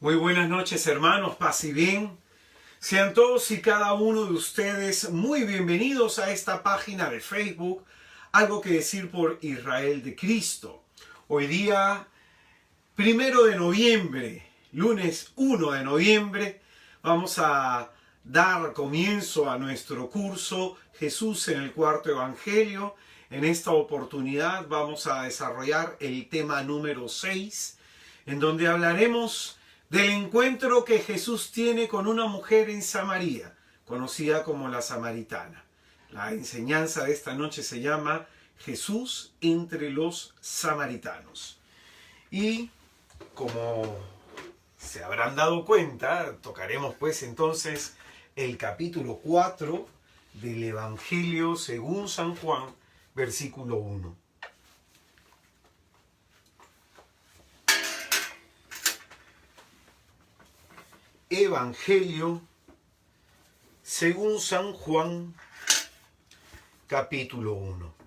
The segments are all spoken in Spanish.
Muy buenas noches, hermanos, paz y bien. Sean todos y cada uno de ustedes muy bienvenidos a esta página de Facebook, Algo que decir por Israel de Cristo. Hoy día, 1 de noviembre, lunes 1 de noviembre, vamos a dar comienzo a nuestro curso Jesús en el cuarto evangelio. En esta oportunidad vamos a desarrollar el tema número 6, en donde hablaremos del encuentro que Jesús tiene con una mujer en Samaria, conocida como la Samaritana. La enseñanza de esta noche se llama Jesús entre los samaritanos. Y como se habrán dado cuenta, tocaremos pues entonces el capítulo 4 del Evangelio según San Juan, versículo 1. Evangelio según San Juan, capítulo 1.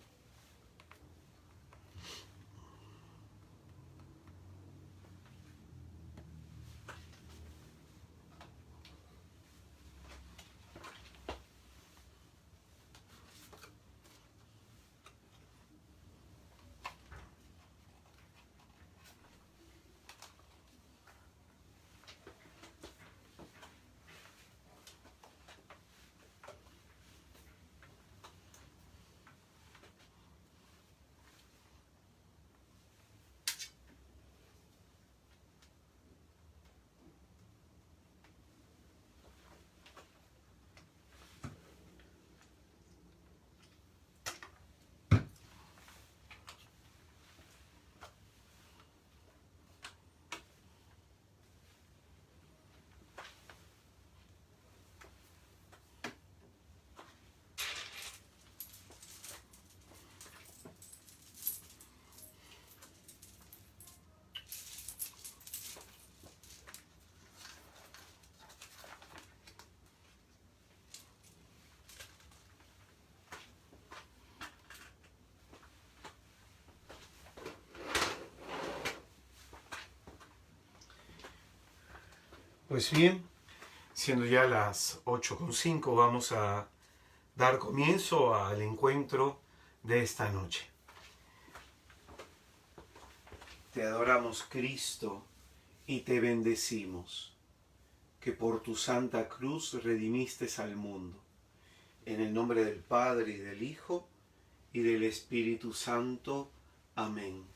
Pues bien, siendo ya las 8:05, vamos a dar comienzo al encuentro de esta noche. Te adoramos, Cristo, y te bendecimos, que por tu santa cruz redimiste al mundo. En el nombre del Padre, y del Hijo, y del Espíritu Santo. Amén.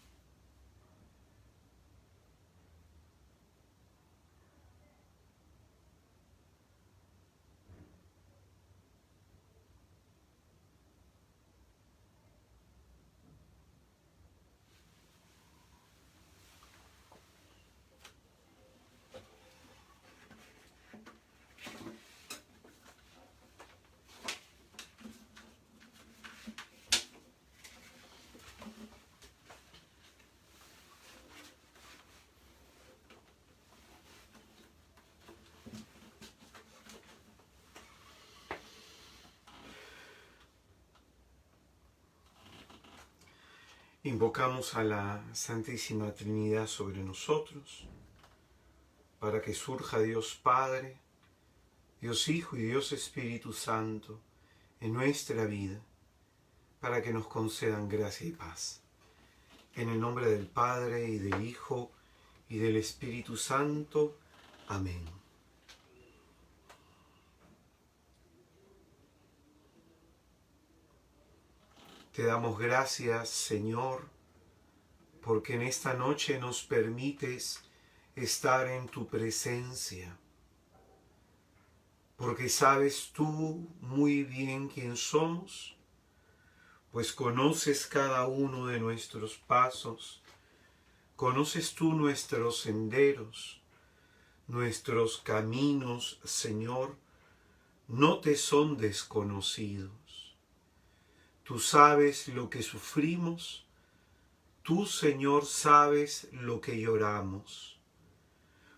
Invocamos a la Santísima Trinidad sobre nosotros, para que surja Dios Padre, Dios Hijo y Dios Espíritu Santo en nuestra vida, para que nos concedan gracia y paz. En el nombre del Padre, y del Hijo, y del Espíritu Santo. Amén. Te damos gracias, Señor, porque en esta noche nos permites estar en tu presencia, porque sabes tú muy bien quién somos, pues conoces cada uno de nuestros pasos, conoces tú nuestros senderos, nuestros caminos, Señor, no te son desconocidos. Tú sabes lo que sufrimos, tú, Señor, sabes lo que lloramos,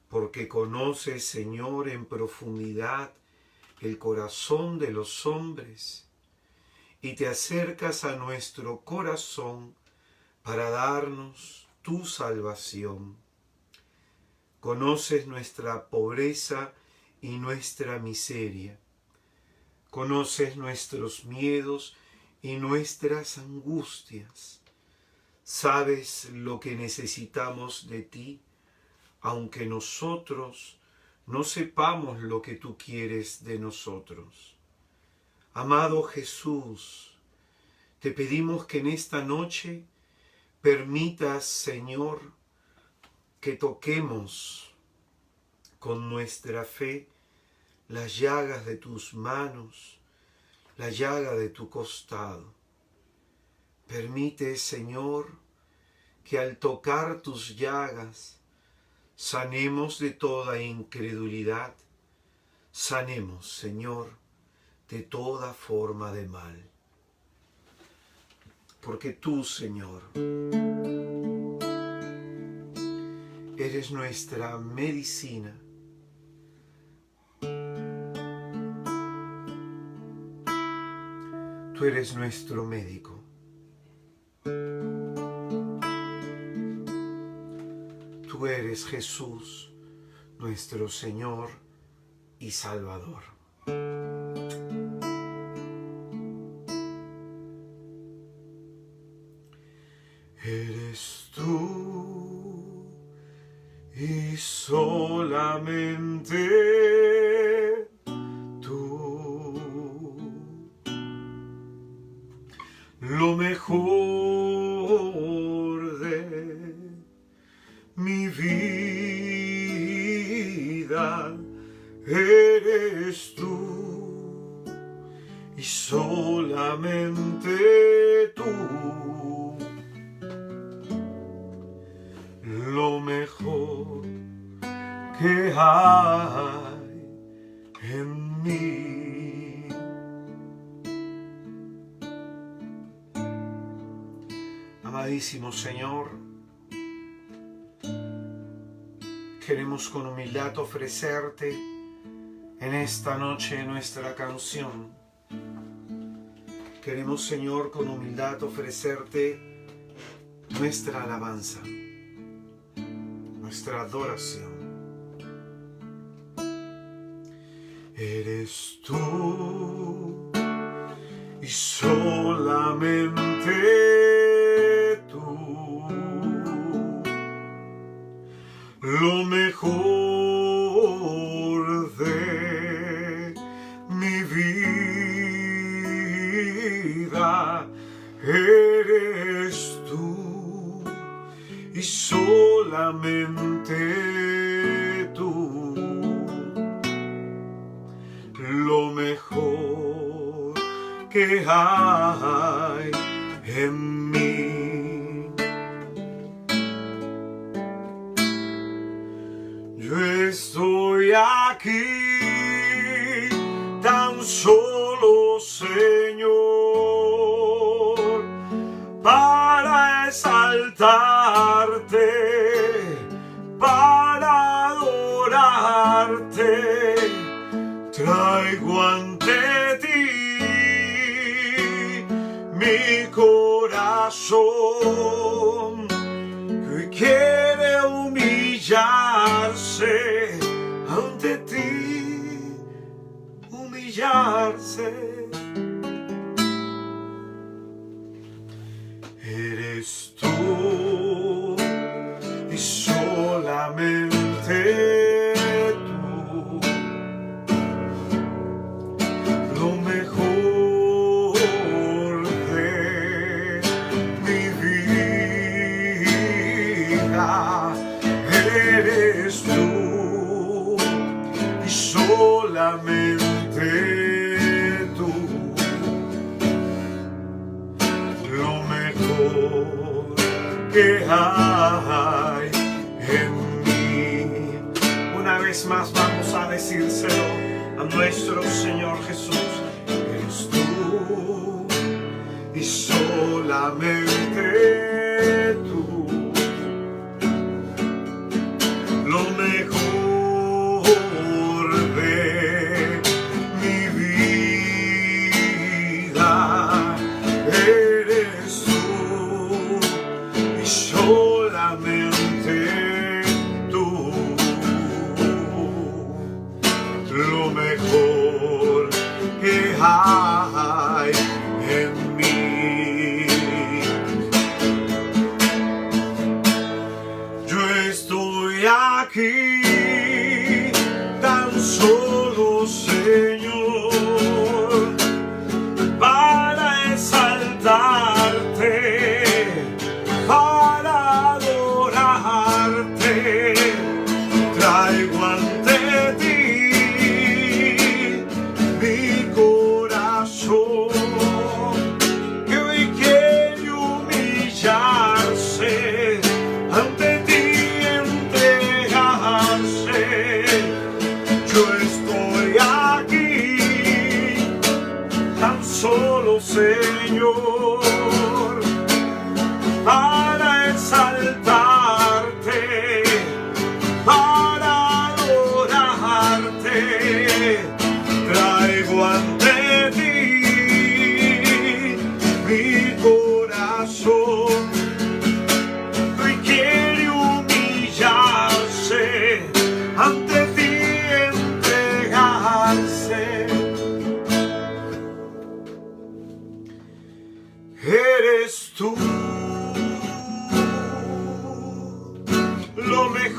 porque conoces, Señor, en profundidad el corazón de los hombres, y te acercas a nuestro corazón para darnos tu salvación. Conoces nuestra pobreza y nuestra miseria. Conoces nuestros miedos y nuestras angustias. Sabes lo que necesitamos de ti, aunque nosotros no sepamos lo que tú quieres de nosotros. Amado Jesús, te pedimos que en esta noche permitas, Señor, que toquemos con nuestra fe las llagas de tus manos, la llaga de tu costado. Permite, Señor, que al tocar tus llagas sanemos de toda incredulidad, sanemos, Señor, de toda forma de mal. Porque tú, Señor, eres nuestra medicina. Tú eres nuestro médico. Tú eres Jesús, nuestro Señor y Salvador. Eres tú y solamente tú, lo mejor de mi vida. Eres tú y solamente tú, lo mejor que hay en mí. Amadísimo Señor, queremos con humildad ofrecerte en esta noche nuestra canción. Queremos, Señor, con humildad ofrecerte nuestra alabanza, nuestra adoración. Eres tú y solamente tú, lo mejor de mi vida. Eres tú y solamente tú, lo mejor que hay en mí. Yo estoy aquí tan solo, Señor, para exaltarte, para adorarte. Traigo ante ti mi corazón, que hoy quiere humillarse ante ti, humillarse. Eres tú y solamente eres tú y solamente tú, lo mejor que hay en mí. Una vez más vamos a decírselo a nuestro Señor Jesús. Eres tú y solamente tú, lo mejor de mi vida. Eres tú y solamente tú,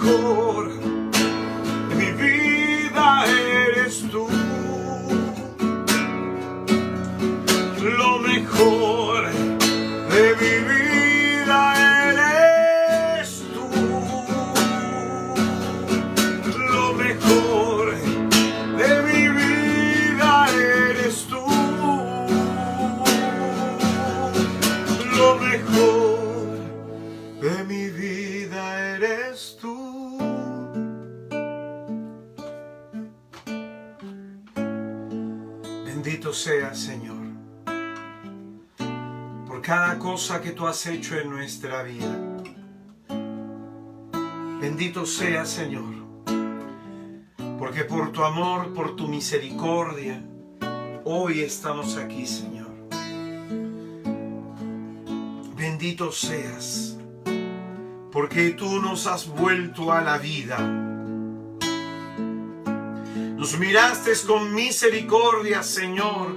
mejor de mi vida eres tú. Lo mejor de mi vida eres tú. Lo mejor de mi vida eres tú. Lo mejor de mi vida eres tú. Bendito seas, Señor, por cada cosa que tú has hecho en nuestra vida. Bendito seas, Señor, porque por tu amor, por tu misericordia, hoy estamos aquí, Señor. Bendito seas, porque tú nos has vuelto a la vida. Nos miraste con misericordia, Señor,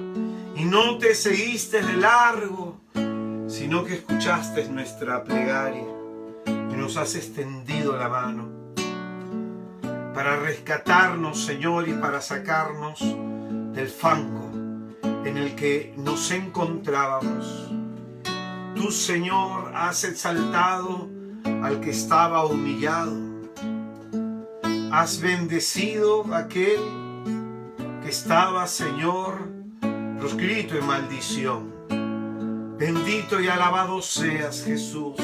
y no te seguiste de largo, sino que escuchaste nuestra plegaria y nos has extendido la mano para rescatarnos, Señor, y para sacarnos del fango en el que nos encontrábamos. Tú, Señor, has exaltado al que estaba humillado. Has bendecido a aquel que estaba, Señor, proscrito en maldición. Bendito y alabado seas, Jesús,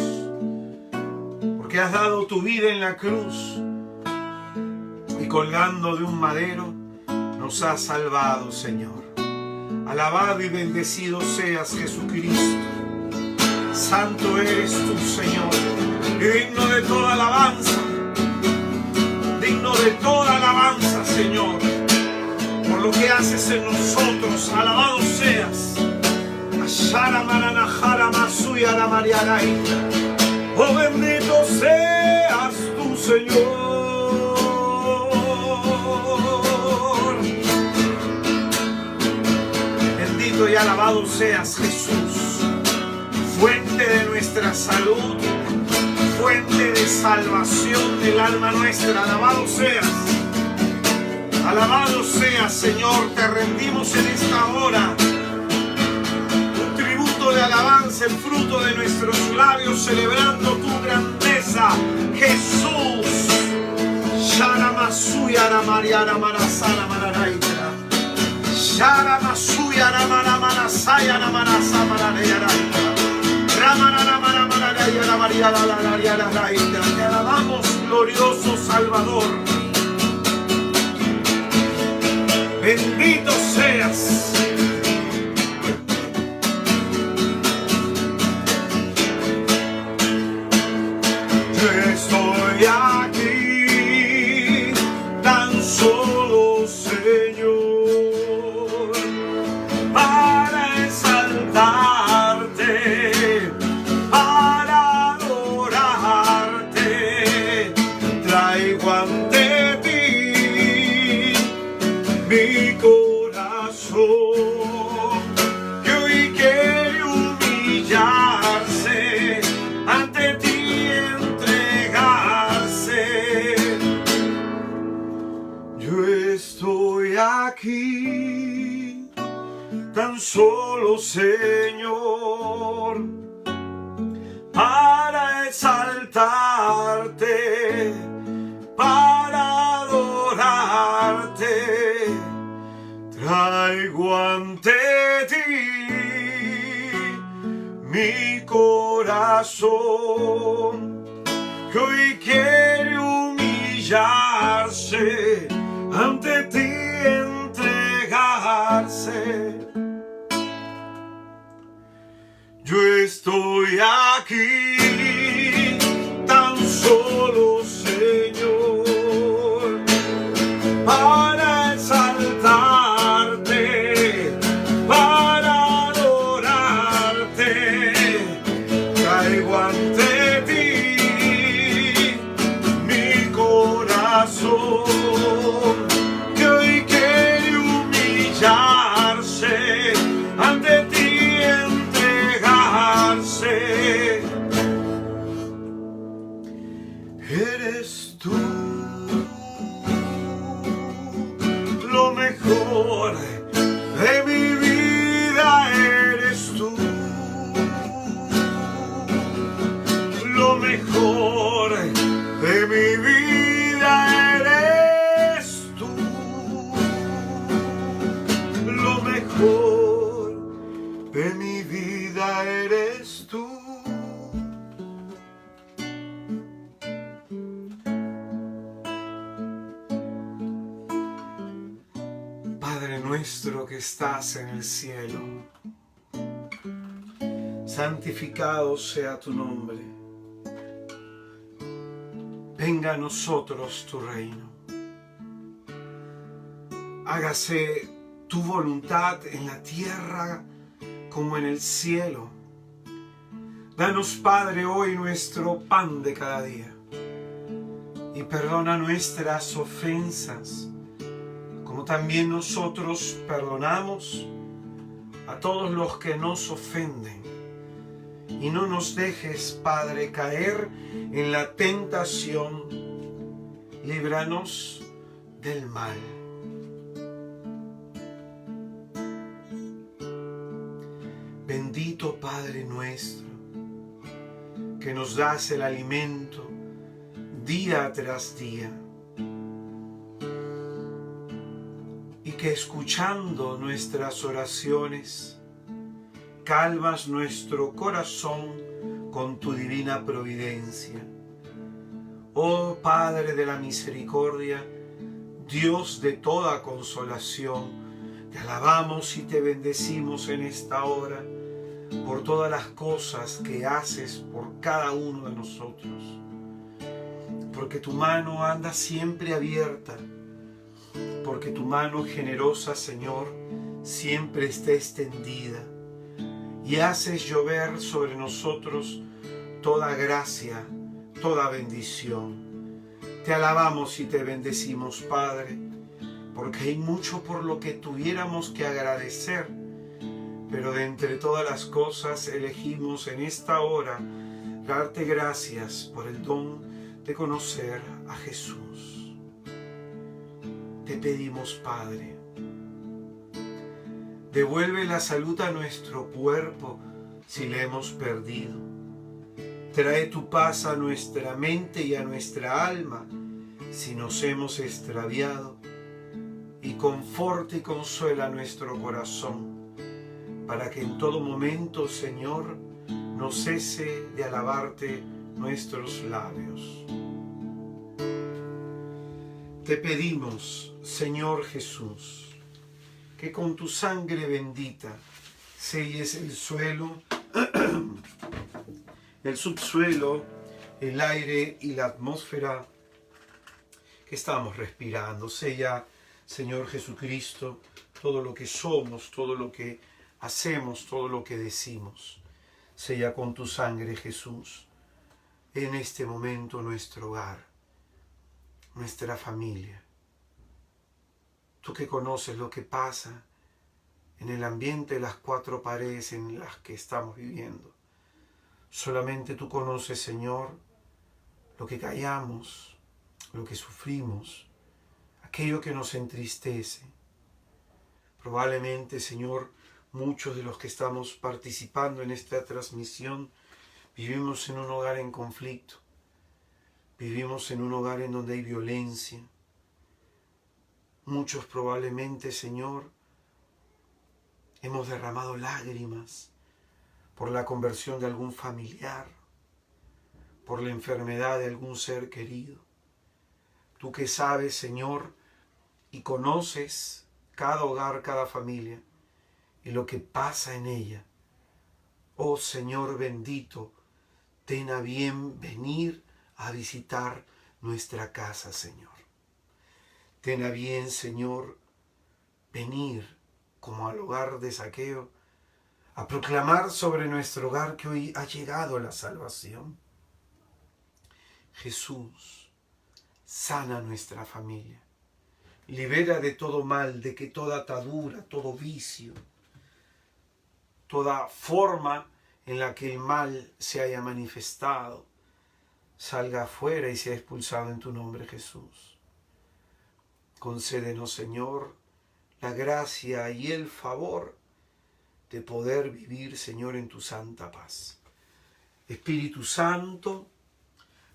porque has dado tu vida en la cruz y colgando de un madero nos has salvado, Señor. Alabado y bendecido seas, Jesucristo. Santo eres tú, Señor, y digno de toda alabanza. Digno de toda alabanza, Señor, por lo que haces en nosotros. Alabado seas. Oh, bendito seas tú, Señor. Bendito y alabado seas, Jesús, fuente de nuestra salud, fuente de salvación del alma nuestra. Alabado seas. Alabado seas, Señor. Te rendimos en esta hora un tributo de alabanza, el fruto de nuestros labios, celebrando tu grandeza, Jesús. Sharamasuya Mariana Marasana Mararaita. Sharamasuya Ramanamanasaya Namanasa Mararaita. Te alabamos, glorioso Salvador. Bendito seas. Yo estoy aquí tan solo, Señor, para exaltarte, para adorarte. Traigo ante ti mi corazón, que hoy quiere humillarse ante ti, entregarse. Yo estoy aquí tan solo, Señor, para exaltarte, para adorarte. Traigo ante ti mi corazón, que hoy quiere humillarse ante ti, entregarse. Yo estoy aquí tan solo, Señor, para exaltarte, para adorarte. Traigo ante ti mi corazón, que hoy quiere humillarse ante ti, entregarse. Eres tú. mejor de mi vida eres tú. Lo mejor de mi vida eres tú. Padre nuestro que estás en el cielo, santificado sea tu nombre. Venga a nosotros tu reino. Hágase tu voluntad en la tierra como en el cielo. Danos, Padre, hoy nuestro pan de cada día. Y perdona nuestras ofensas, como también nosotros perdonamos a todos los que nos ofenden. Y no nos dejes, Padre, caer en la tentación. Líbranos del mal. Bendito Padre nuestro, que nos das el alimento día tras día, y que escuchando nuestras oraciones, calmas nuestro corazón con tu divina providencia. Oh Padre de la misericordia, Dios de toda consolación, te alabamos y te bendecimos en esta hora por todas las cosas que haces por cada uno de nosotros. Porque tu mano anda siempre abierta, porque tu mano generosa, Señor, siempre está extendida, y haces llover sobre nosotros toda gracia, toda bendición. Te alabamos y te bendecimos, Padre, porque hay mucho por lo que tuviéramos que agradecer, pero de entre todas las cosas elegimos en esta hora darte gracias por el don de conocer a Jesús. Te pedimos, Padre, devuelve la salud a nuestro cuerpo si le hemos perdido. Trae tu paz a nuestra mente y a nuestra alma si nos hemos extraviado. Y conforta y consuela nuestro corazón, para que en todo momento, Señor, no cese de alabarte nuestros labios. Te pedimos, Señor Jesús, que con tu sangre bendita selles el suelo, el subsuelo, el aire y la atmósfera que estamos respirando. Sella, Señor Jesucristo, todo lo que somos, todo lo que hacemos, todo lo que decimos. Sella con tu sangre, Jesús, en este momento nuestro hogar, nuestra familia. Tú que conoces lo que pasa en el ambiente de las cuatro paredes en las que estamos viviendo. Solamente tú conoces, Señor, lo que callamos, lo que sufrimos, aquello que nos entristece. Probablemente, Señor, muchos de los que estamos participando en esta transmisión vivimos en un hogar en conflicto. Vivimos en un hogar en donde hay violencia. Muchos probablemente, Señor, hemos derramado lágrimas por la conversión de algún familiar, por la enfermedad de algún ser querido. Tú que sabes, Señor, y conoces cada hogar, cada familia, y lo que pasa en ella. Oh Señor bendito, ten a bien venir a visitar nuestra casa, Señor. Ten a bien, Señor, venir como al hogar de Zaqueo, a proclamar sobre nuestro hogar que hoy ha llegado la salvación. Jesús, sana nuestra familia. Libera de todo mal, de que toda atadura, todo vicio, toda forma en la que el mal se haya manifestado, salga afuera y sea expulsado en tu nombre, Jesús. Concédenos, Señor, la gracia y el favor de poder vivir, Señor, en tu santa paz. Espíritu Santo,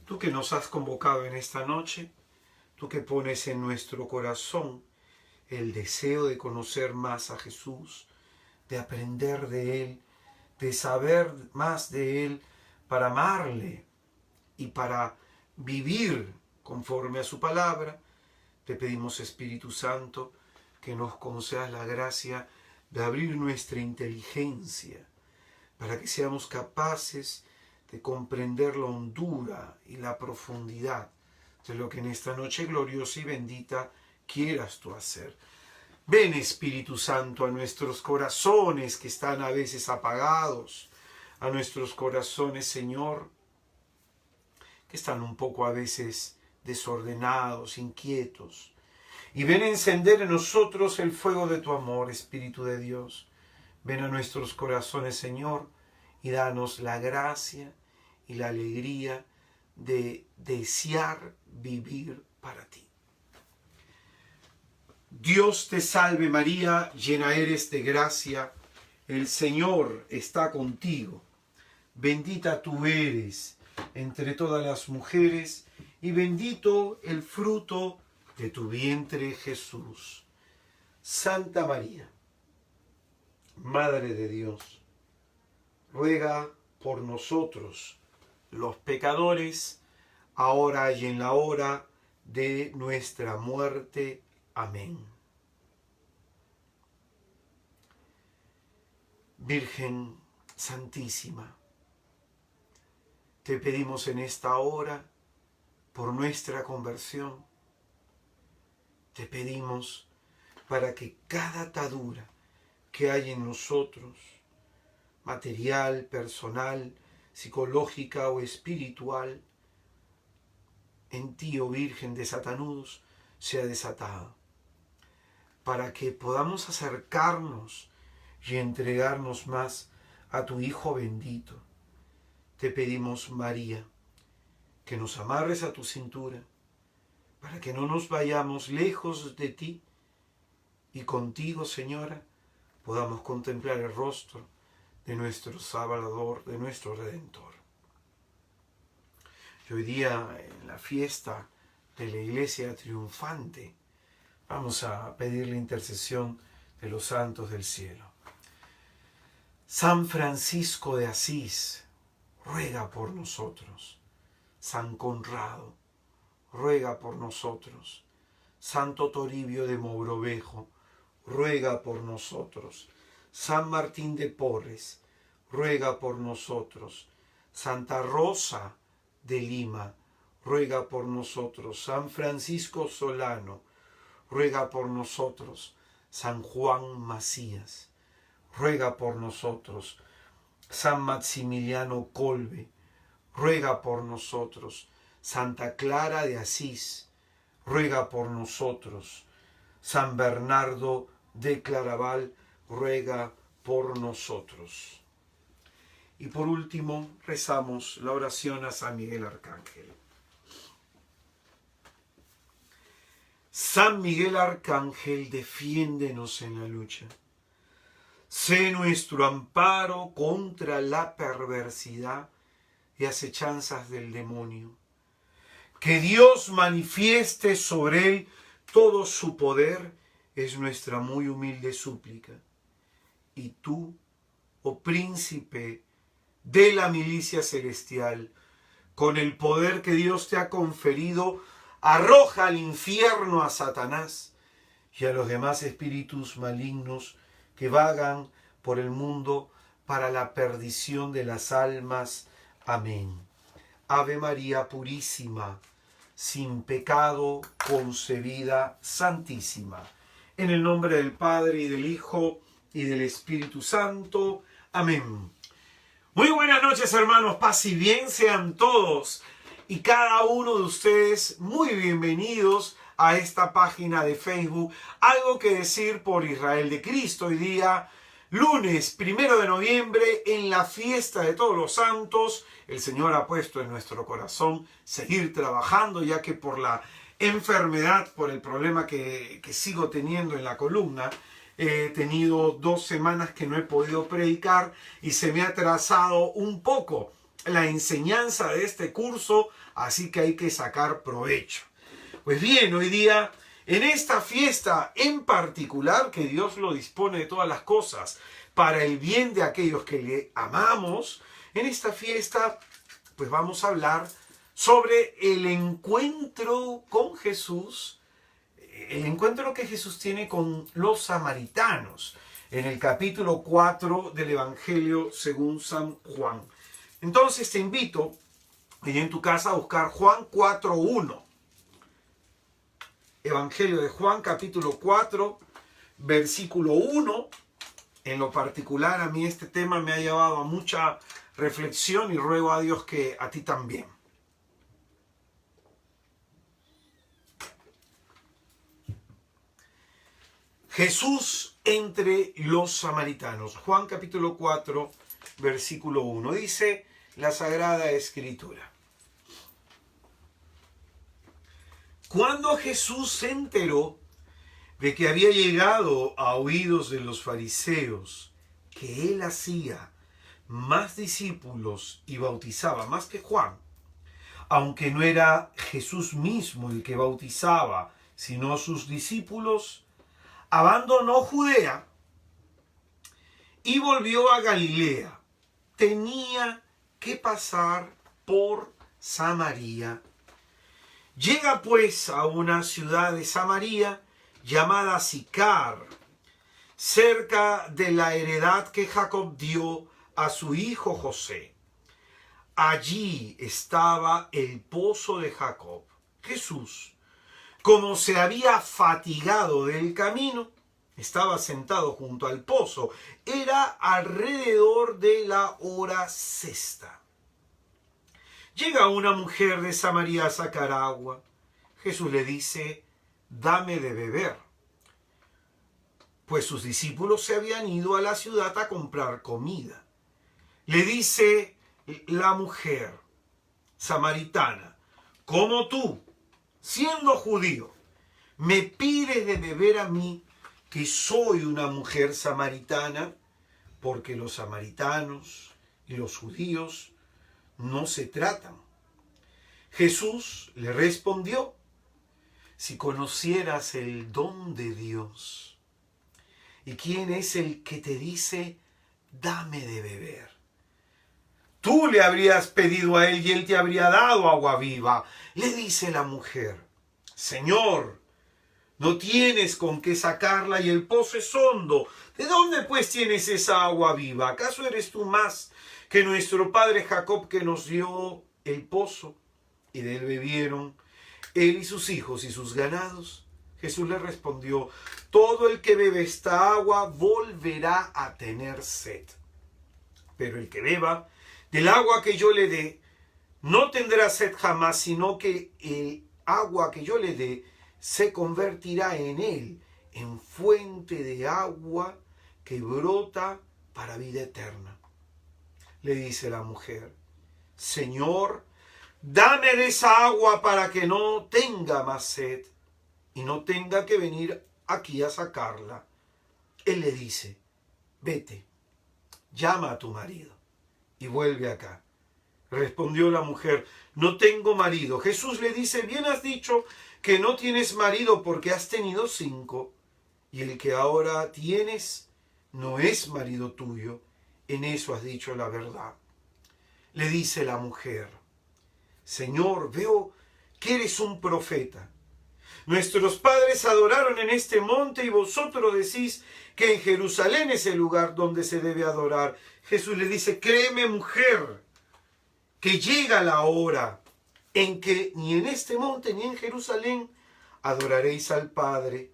tú que nos has convocado en esta noche, tú que pones en nuestro corazón el deseo de conocer más a Jesús, de aprender de Él, de saber más de Él, para amarle y para vivir conforme a su palabra, te pedimos, Espíritu Santo, que nos concedas la gracia de abrir nuestra inteligencia para que seamos capaces de comprender la hondura y la profundidad de lo que en esta noche gloriosa y bendita quieras tú hacer. Ven, Espíritu Santo, a nuestros corazones que están a veces apagados, a nuestros corazones, Señor, que están un poco a veces desordenados, inquietos. Y ven a encender en nosotros el fuego de tu amor, Espíritu de Dios. Ven a nuestros corazones, Señor, y danos la gracia y la alegría de desear vivir para ti. Dios te salve María, llena eres de gracia, el Señor está contigo. Bendita tú eres entre todas las mujeres, y bendito el fruto de tu vientre, Jesús. Santa María, Madre de Dios, ruega por nosotros, los pecadores, ahora y en la hora de nuestra muerte. Amén. Virgen Santísima, te pedimos en esta hora por nuestra conversión. Te pedimos para que cada atadura que hay en nosotros, material, personal, psicológica o espiritual, en ti, oh Virgen de Satanudos, sea desatada, para que podamos acercarnos y entregarnos más a tu Hijo bendito. Te pedimos, María, que nos amarres a tu cintura, para que no nos vayamos lejos de ti, y contigo, Señora, podamos contemplar el rostro de nuestro Salvador, de nuestro Redentor. Y hoy día, en la fiesta de la Iglesia triunfante, vamos a pedir la intercesión de los santos del cielo. San Francisco de Asís, ruega por nosotros. San Conrado, ruega por nosotros. Santo Toribio de Mogrovejo, ruega por nosotros. San Martín de Porres, ruega por nosotros. Santa Rosa de Lima, ruega por nosotros. San Francisco Solano, ruega por nosotros. San Juan Macías, ruega por nosotros. San Maximiliano Kolbe, ruega por nosotros. Santa Clara de Asís, ruega por nosotros. San Bernardo de Claraval, ruega por nosotros. Y por último, rezamos la oración a San Miguel Arcángel. San Miguel Arcángel, defiéndenos en la lucha. Sé nuestro amparo contra la perversidad y acechanzas del demonio. Que Dios manifieste sobre él todo su poder es nuestra muy humilde súplica. Y tú, oh príncipe de la milicia celestial, con el poder que Dios te ha conferido, arroja al infierno a Satanás y a los demás espíritus malignos que vagan por el mundo para la perdición de las almas. Amén. Ave María Purísima, sin pecado concebida, Santísima. En el nombre del Padre, y del Hijo, y del Espíritu Santo. Amén. Muy buenas noches, hermanos. Paz y bien sean todos y cada uno de ustedes muy bienvenidos a esta página de Facebook. Algo que decir por Israel de Cristo. Hoy día, lunes 1 de noviembre, en la fiesta de todos los santos, el Señor ha puesto en nuestro corazón seguir trabajando, ya que por la enfermedad, por el problema que sigo teniendo en la columna, he tenido 2 semanas que no he podido predicar y se me ha atrasado un poco la enseñanza de este curso, así que hay que sacar provecho. Pues bien, hoy día, en esta fiesta en particular, que Dios lo dispone de todas las cosas para el bien de aquellos que le amamos, en esta fiesta, pues vamos a hablar sobre el encuentro con Jesús, el encuentro que Jesús tiene con los samaritanos, en el capítulo 4 del Evangelio según San Juan. Entonces te invito, y en tu casa, a buscar Juan 4:1. Evangelio de Juan, capítulo 4, versículo 1. En lo particular, a mí este tema me ha llevado a mucha reflexión y ruego a Dios que a ti también. Jesús entre los samaritanos. Juan capítulo 4, versículo 1. Dice la Sagrada Escritura: cuando Jesús se enteró de que había llegado a oídos de los fariseos que él hacía más discípulos y bautizaba más que Juan, aunque no era Jesús mismo el que bautizaba, sino sus discípulos, abandonó Judea y volvió a Galilea. Tenía que pasar por Samaria. Llega pues a una ciudad de Samaria llamada Sicar, cerca de la heredad que Jacob dio a su hijo José. Allí estaba el pozo de Jacob. Jesús, como se había fatigado del camino, estaba sentado junto al pozo. Era alrededor de la hora sexta. Llega una mujer de Samaria a sacar agua. Jesús le dice: dame de beber. Pues sus discípulos se habían ido a la ciudad a comprar comida. Le dice la mujer samaritana: ¿cómo tú, siendo judío, me pides de beber a mí, que soy una mujer samaritana? Porque los samaritanos y los judíos no se tratan. Jesús le respondió: si conocieras el don de Dios, y quién es el que te dice dame de beber, tú le habrías pedido a él y él te habría dado agua viva. Le dice la mujer: Señor, no tienes con qué sacarla y el pozo es hondo. ¿De dónde pues tienes esa agua viva? ¿Acaso eres tú más que nuestro padre Jacob, que nos dio el pozo y de él bebieron él y sus hijos y sus ganados? Jesús le respondió: todo el que bebe esta agua volverá a tener sed. Pero el que beba del agua que yo le dé no tendrá sed jamás, sino que el agua que yo le dé se convertirá en él en fuente de agua que brota para vida eterna. Le dice la mujer: Señor, dame de esa agua para que no tenga más sed y no tenga que venir aquí a sacarla. Él le dice: vete, llama a tu marido y vuelve acá. Respondió la mujer: no tengo marido. Jesús le dice: bien has dicho que no tienes marido, porque has tenido 5, y el que ahora tienes no es marido tuyo. En eso has dicho la verdad. Le dice la mujer: Señor, veo que eres un profeta. Nuestros padres adoraron en este monte y vosotros decís que en Jerusalén es el lugar donde se debe adorar. Jesús le dice: créeme, mujer, que llega la hora en que ni en este monte ni en Jerusalén adoraréis al Padre.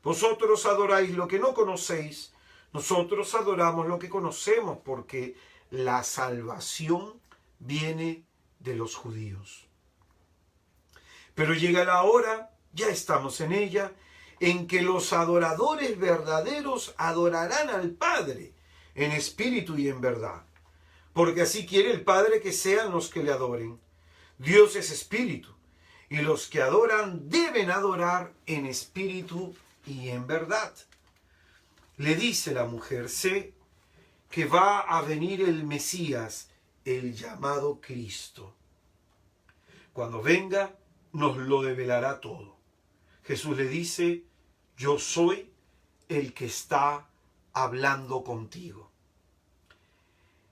Vosotros adoráis lo que no conocéis, nosotros adoramos lo que conocemos, porque la salvación viene de los judíos. Pero llega la hora, ya estamos en ella, en que los adoradores verdaderos adorarán al Padre en espíritu y en verdad, porque así quiere el Padre que sean los que le adoren. Dios es espíritu, y los que adoran deben adorar en espíritu y en verdad. Le dice la mujer: sé que va a venir el Mesías el llamado Cristo. Cuando venga, nos lo develará todo. Jesús le dice, yo soy el que está hablando contigo.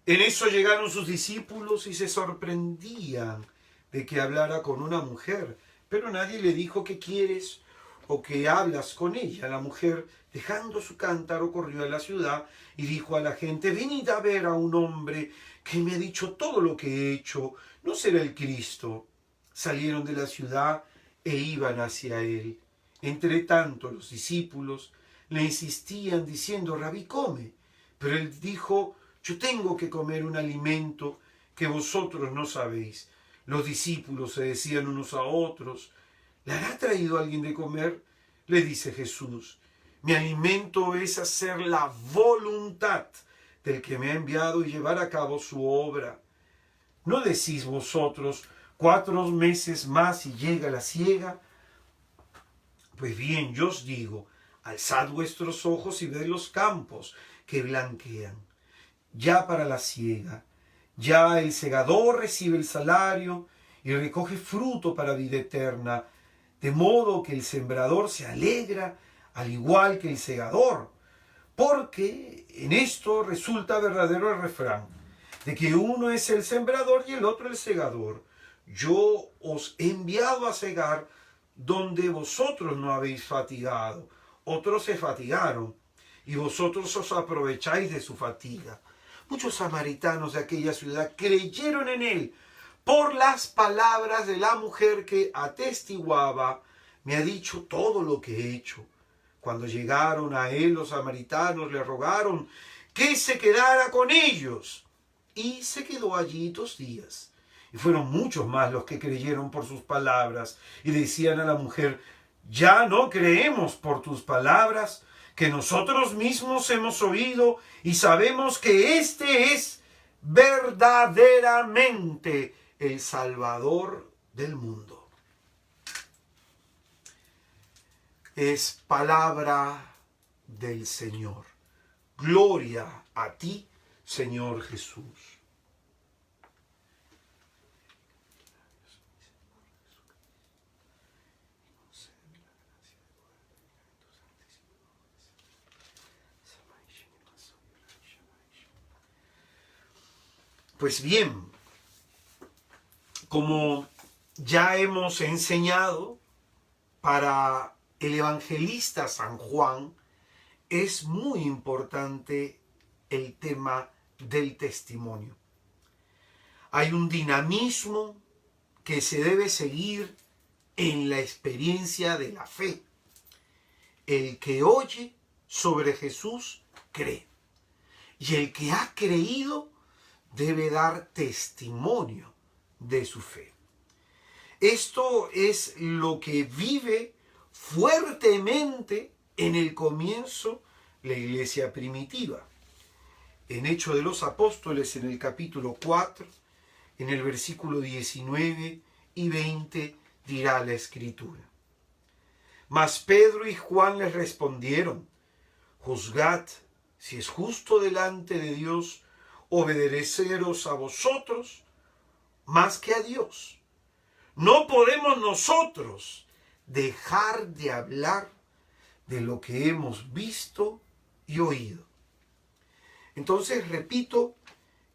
En eso llegaron sus discípulos y se sorprendían de que hablara con una mujer, pero nadie le dijo qué quieres o qué hablas con ella. La mujer, dejando su cántaro, corrió a la ciudad y dijo a la gente, venid a ver a un hombre que me ha dicho todo lo que he hecho, ¿no será el Cristo? Salieron de la ciudad e iban hacia él. Entre tanto, los discípulos le insistían diciendo, Rabí, come. Pero él dijo, yo tengo que comer un alimento que vosotros no sabéis. Los discípulos se decían unos a otros, ¿le hará traído alguien de comer? Le dice Jesús, mi alimento es hacer la voluntad del que me ha enviado y llevar a cabo su obra. ¿No decís vosotros 4 meses más y llega la siega? Pues bien, yo os digo, alzad vuestros ojos y ved los campos que blanquean, ya para la siega. Ya el segador recibe el salario y recoge fruto para vida eterna, de modo que el sembrador se alegra al igual que el segador, porque en esto resulta verdadero el refrán, de que uno es el sembrador y el otro el segador. Yo os he enviado a segar donde vosotros no habéis fatigado. Otros se fatigaron y vosotros os aprovecháis de su fatiga. Muchos samaritanos de aquella ciudad creyeron en él por las palabras de la mujer que atestiguaba, me ha dicho todo lo que he hecho. Cuando llegaron a él los samaritanos le rogaron que se quedara con ellos y se quedó allí 2 días. Y fueron muchos más los que creyeron por sus palabras y decían a la mujer, ya no creemos por tus palabras, que nosotros mismos hemos oído y sabemos que este es verdaderamente el Salvador del mundo. Es palabra del Señor. Gloria a ti, Señor Jesús. Pues bien, como ya hemos enseñado, para el evangelista San Juan es muy importante el tema del testimonio. Hay un dinamismo que se debe seguir en la experiencia de la fe. El que oye sobre Jesús cree, y el que ha creído debe dar testimonio de su fe. Esto es lo que vive fuertemente en el comienzo la iglesia primitiva. En Hechos de los Apóstoles, en el capítulo 4, en el versículo 19 y 20, dirá la Escritura. Mas Pedro y Juan les respondieron, juzgad si es justo delante de Dios obedeceros a vosotros más que a Dios. No podemos nosotros dejar de hablar de lo que hemos visto y oído. Entonces, repito,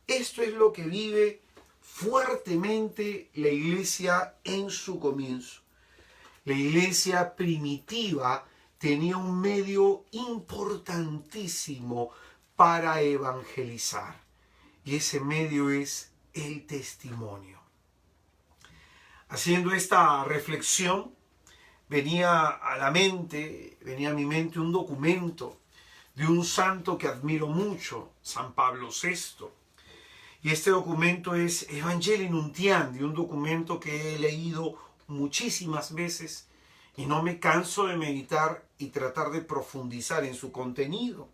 esto es lo que vive fuertemente la iglesia en su comienzo. La iglesia primitiva tenía un medio importantísimo para evangelizar. Y ese medio es el testimonio. Haciendo esta reflexión, venía a mi mente un documento de un santo que admiro mucho, San Pablo VI. Y este documento es Evangelii Nuntiandi, un documento que he leído muchísimas veces y no me canso de meditar y tratar de profundizar en su contenido.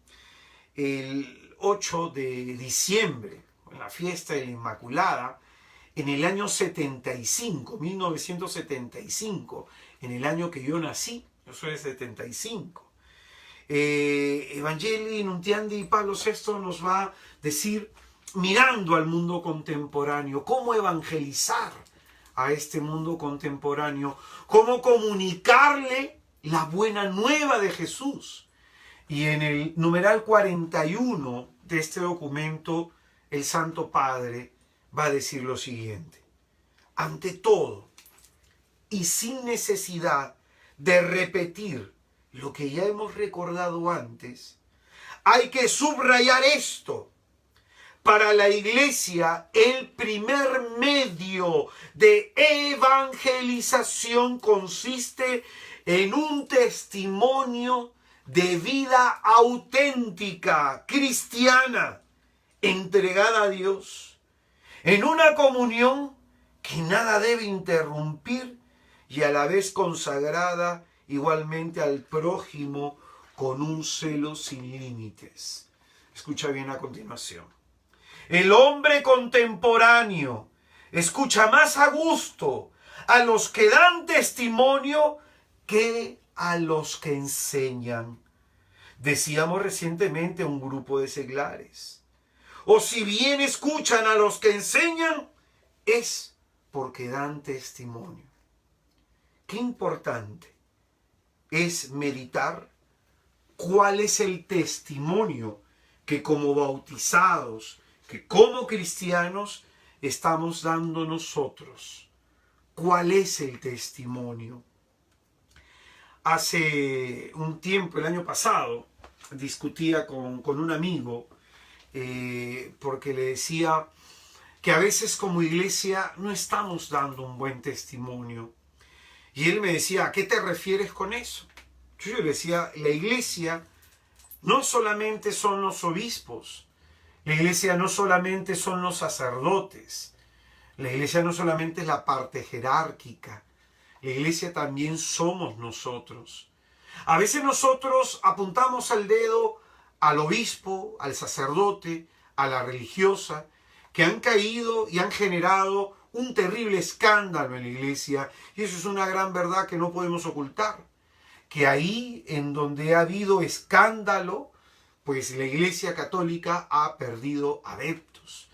El 8 de diciembre, en la fiesta de la Inmaculada, en el año 75, 1975, en el año que yo nací, yo soy de 75, Evangelii Nuntiandi, Pablo VI nos va a decir mirando al mundo contemporáneo, cómo evangelizar a este mundo contemporáneo, cómo comunicarle la buena nueva de Jesús. Y en el numeral 41 de este documento, el Santo Padre va a decir lo siguiente: ante todo, y sin necesidad de repetir lo que ya hemos recordado antes, hay que subrayar esto. Para la Iglesia, el primer medio de evangelización consiste en un testimonio de vida auténtica, cristiana, entregada a Dios, en una comunión que nada debe interrumpir y a la vez consagrada igualmente al prójimo con un celo sin límites. Escucha bien a continuación. El hombre contemporáneo escucha más a gusto a los que dan testimonio que a los que enseñan. Decíamos recientemente un grupo de seglares. O si bien escuchan a los que enseñan, es porque dan testimonio. Qué importante es meditar cuál es el testimonio que como bautizados, que como cristianos estamos dando nosotros. ¿Cuál es el testimonio? Hace un tiempo, el año pasado, discutía con un amigo porque le decía que a veces como iglesia no estamos dando un buen testimonio. Y él me decía, ¿a qué te refieres con eso? Yo le decía, la iglesia no solamente son los obispos, la iglesia no solamente son los sacerdotes, la iglesia no solamente es la parte jerárquica, la iglesia también somos nosotros. A veces nosotros apuntamos el dedo al obispo, al sacerdote, a la religiosa, que han caído y han generado un terrible escándalo en la iglesia, y eso es una gran verdad que no podemos ocultar, que ahí en donde ha habido escándalo, pues la Iglesia Católica ha perdido adeptos.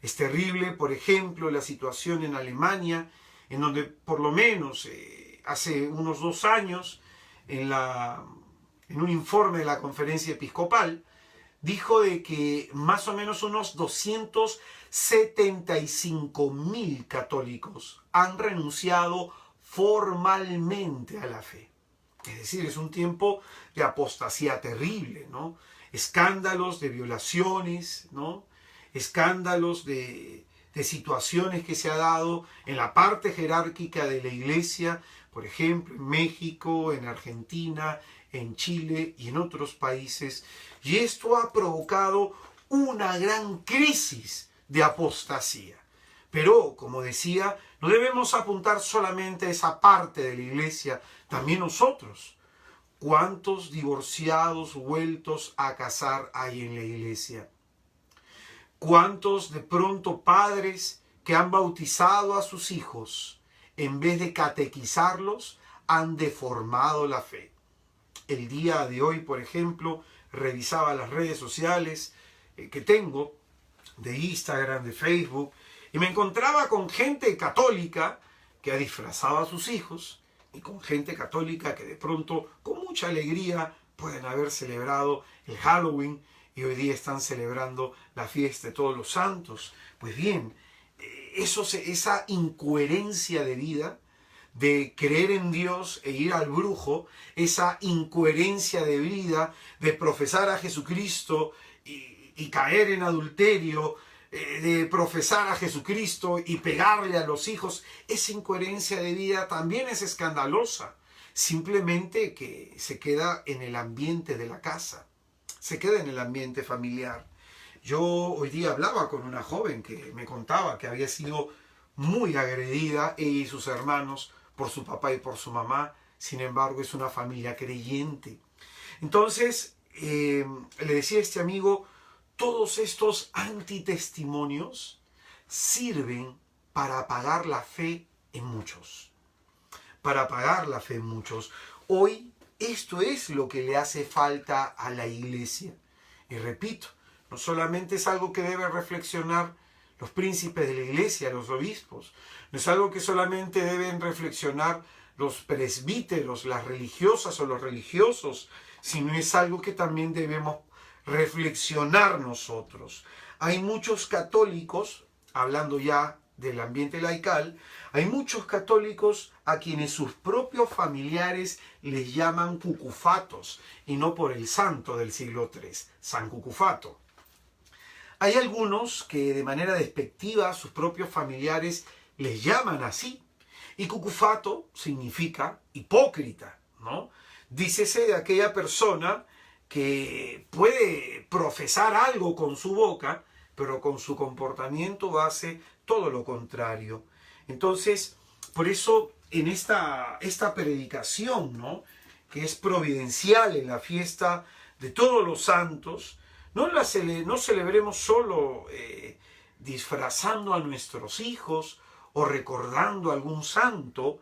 Es terrible, por ejemplo, la situación en Alemania, en donde por lo menos hace unos 2 años, en un informe de la Conferencia Episcopal, dijo de que más o menos unos 275.000 católicos han renunciado formalmente a la fe. Es decir, es un tiempo de apostasía terrible, ¿no? Escándalos de violaciones, ¿no? Escándalos de situaciones que se ha dado en la parte jerárquica de la iglesia, por ejemplo, en México, en Argentina, en Chile y en otros países. Y esto ha provocado una gran crisis de apostasía. Pero, como decía, no debemos apuntar solamente a esa parte de la iglesia, también nosotros. ¿Cuántos divorciados vueltos a casar hay en la iglesia? ¿Cuántos de pronto padres que han bautizado a sus hijos, en vez de catequizarlos, han deformado la fe? El día de hoy, por ejemplo, revisaba las redes sociales que tengo, de Instagram, de Facebook, y me encontraba con gente católica que ha disfrazado a sus hijos, y con gente católica que de pronto, con mucha alegría, pueden haber celebrado el Halloween y hoy día están celebrando la fiesta de todos los santos. Pues bien, esa incoherencia de vida, de creer en Dios e ir al brujo, esa incoherencia de vida, de profesar a Jesucristo y caer en adulterio, de profesar a Jesucristo y pegarle a los hijos, esa incoherencia de vida también es escandalosa. Simplemente que se queda en el ambiente de la casa, se queda en el ambiente familiar. Yo hoy día hablaba con una joven que me contaba que había sido muy agredida, ella y sus hermanos, por su papá y por su mamá. Sin embargo, es una familia creyente. Entonces, le decía a este amigo, todos estos antitestimonios sirven para apagar la fe en muchos. Para apagar la fe en muchos. Hoy esto es lo que le hace falta a la iglesia. Y repito, No solamente es algo que deben reflexionar los príncipes de la iglesia, los obispos. No es algo que solamente deben reflexionar los presbíteros, las religiosas o los religiosos, sino es algo que también debemos reflexionar nosotros. Hay muchos católicos, hablando ya del ambiente laical, hay muchos católicos a quienes sus propios familiares les llaman cucufatos, y no por el santo del siglo III, San Cucufato. Hay algunos que de manera despectiva sus propios familiares les llaman así, y cucufato significa hipócrita, ¿no? Dícese de aquella persona que puede profesar algo con su boca, pero con su comportamiento hace todo lo contrario. Entonces, por eso en esta predicación, ¿no?, que es providencial en la fiesta de todos los santos, no celebremos solo disfrazando a nuestros hijos o recordando a algún santo,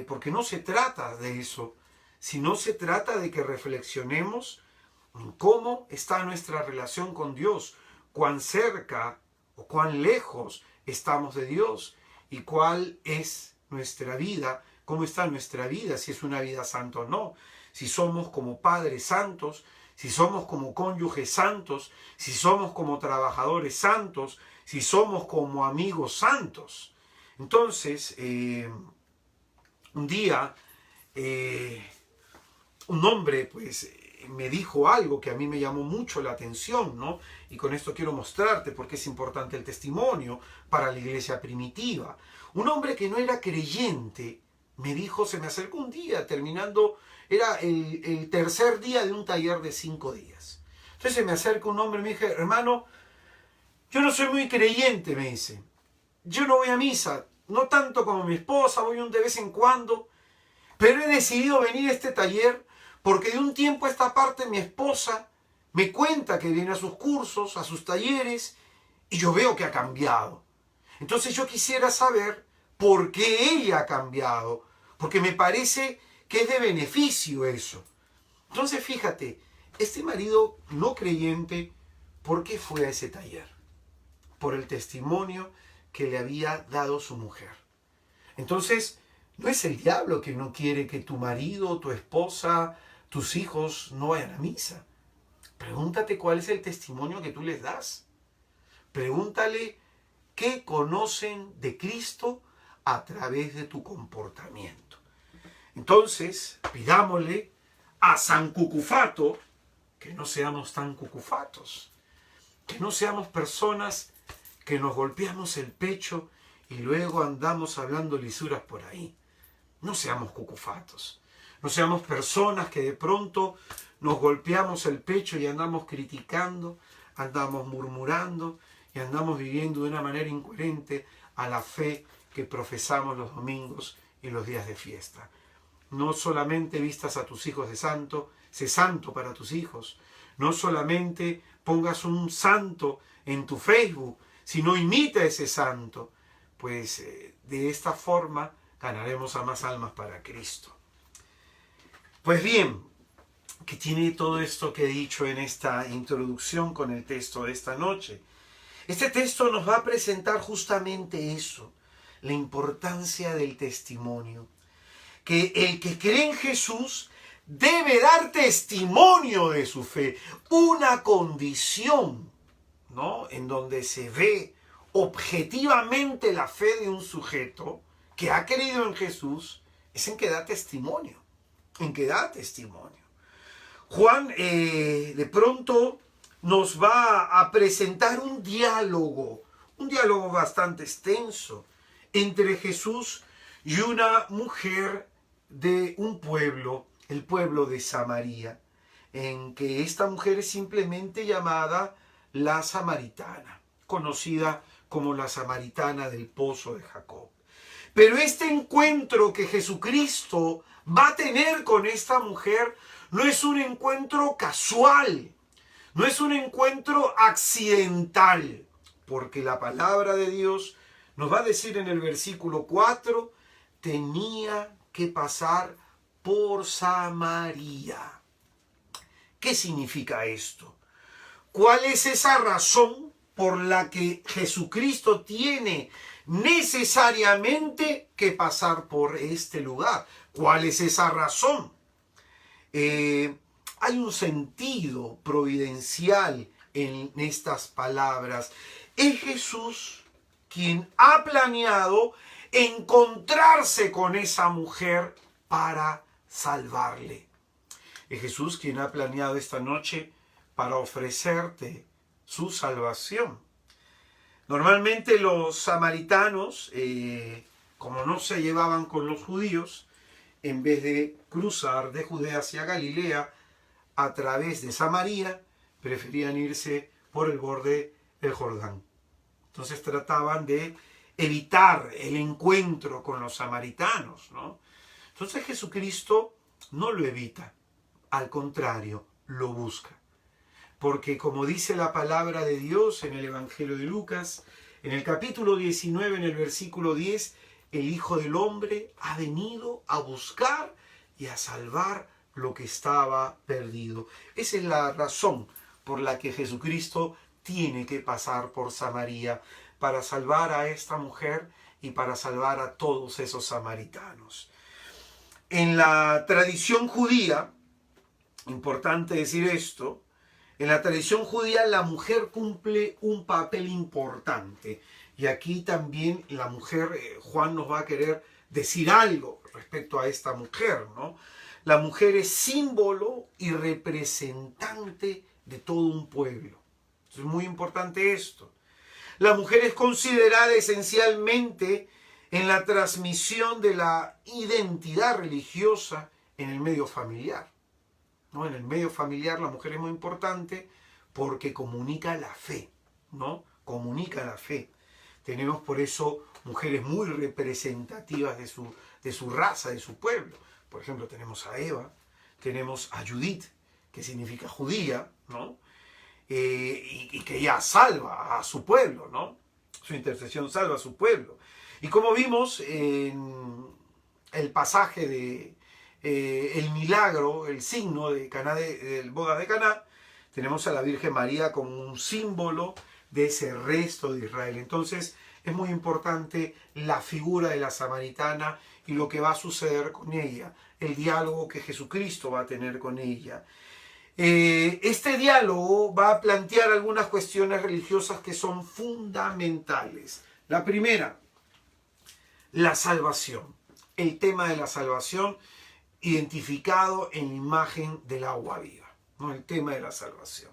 porque no se trata de eso, sino se trata de que reflexionemos en cómo está nuestra relación con Dios, cuán cerca o cuán lejos estamos de Dios y cuál es nuestra vida, cómo está nuestra vida, si es una vida santa o no, si somos como padres santos, si somos como cónyuges santos, si somos como trabajadores santos, si somos como amigos santos. Entonces, un día, un hombre pues me dijo algo que a mí me llamó mucho la atención, ¿no? Y con esto quiero mostrarte por qué es importante el testimonio para la iglesia primitiva. Un hombre que no era creyente me dijo, se me acercó un día terminando, era el tercer día de un taller de 5 días. Entonces se me acerca un hombre y me dice, hermano, yo no soy muy creyente, me dice. Yo no voy a misa, no tanto como mi esposa, voy de vez en cuando, pero he decidido venir a este taller porque de un tiempo a esta parte mi esposa me cuenta que viene a sus cursos, a sus talleres, y yo veo que ha cambiado. Entonces yo quisiera saber por qué ella ha cambiado, porque me parece que es de beneficio eso. Entonces fíjate, este marido no creyente, ¿por qué fue a ese taller? Por el testimonio que le había dado su mujer. Entonces, no es el diablo que no quiere que tu marido, tu esposa, tus hijos no vayan a misa. Pregúntate cuál es el testimonio que tú les das. Pregúntale qué conocen de Cristo a través de tu comportamiento. Entonces, pidámosle a San Cucufato que no seamos tan cucufatos, que no seamos personas que nos golpeamos el pecho y luego andamos hablando lisuras por ahí. No seamos cucufatos. No seamos personas que de pronto nos golpeamos el pecho y andamos criticando, andamos murmurando y andamos viviendo de una manera incoherente a la fe que profesamos los domingos y los días de fiesta. No solamente vistas a tus hijos de santo, sé santo para tus hijos. No solamente pongas un santo en tu Facebook, sino imita a ese santo. Pues de esta forma ganaremos a más almas para Cristo. Pues bien, ¿qué tiene todo esto que he dicho en esta introducción con el texto de esta noche? Este texto nos va a presentar justamente eso, la importancia del testimonio. Que el que cree en Jesús debe dar testimonio de su fe, una condición, ¿no?, en donde se ve objetivamente la fe de un sujeto que ha creído en Jesús, es en que da testimonio, Juan de pronto nos va a presentar un diálogo bastante extenso entre Jesús y una mujer de un pueblo, el pueblo de Samaria, en que esta mujer es simplemente llamada la samaritana, conocida como la samaritana del pozo de Jacob. Pero este encuentro que Jesucristo va a tener con esta mujer no es un encuentro casual, no es un encuentro accidental, porque la palabra de Dios nos va a decir en el versículo 4, tenía que pasar por Samaria. ¿Qué significa esto? ¿Cuál es esa razón por la que Jesucristo tiene necesariamente que pasar por este lugar? ¿Cuál es esa razón? Hay un sentido providencial en estas palabras. Es Jesús quien ha planeado encontrarse con esa mujer para salvarle. Es Jesús quien ha planeado esta noche para ofrecerte su salvación. Normalmente los samaritanos, como no se llevaban con los judíos, en vez de cruzar de Judea hacia Galilea a través de Samaria, preferían irse por el borde del Jordán. Entonces trataban de evitar el encuentro con los samaritanos, ¿no? Entonces Jesucristo no lo evita, al contrario, lo busca. Porque como dice la palabra de Dios en el Evangelio de Lucas, en el capítulo 19, en el versículo 10, el Hijo del Hombre ha venido a buscar y a salvar lo que estaba perdido. Esa es la razón por la que Jesucristo tiene que pasar por Samaria, para salvar a esta mujer y para salvar a todos esos samaritanos. En la tradición judía, importante decir esto, en la tradición judía la mujer cumple un papel importante. Y aquí también la mujer, Juan nos va a querer decir algo respecto a esta mujer, ¿no? La mujer es símbolo y representante de todo un pueblo. Es muy importante esto. La mujer es considerada esencialmente en la transmisión de la identidad religiosa en el medio familiar, ¿no? En el medio familiar la mujer es muy importante porque comunica la fe, ¿no? Comunica la fe. Tenemos por eso mujeres muy representativas de su raza, de su pueblo. Por ejemplo, tenemos a Eva, tenemos a Judith, que significa judía, ¿no? Y que ella salva a su pueblo, ¿no? Su intercesión salva a su pueblo. Y como vimos en el pasaje de el milagro, el signo de Caná, del boda de Caná, tenemos a la Virgen María como un símbolo de ese resto de Israel. Entonces es muy importante la figura de la samaritana y lo que va a suceder con ella, el diálogo que Jesucristo va a tener con ella. Este diálogo va a plantear algunas cuestiones religiosas que son fundamentales. La primera, la salvación. El tema de la salvación identificado en la imagen del agua viva, ¿no? El tema de la salvación.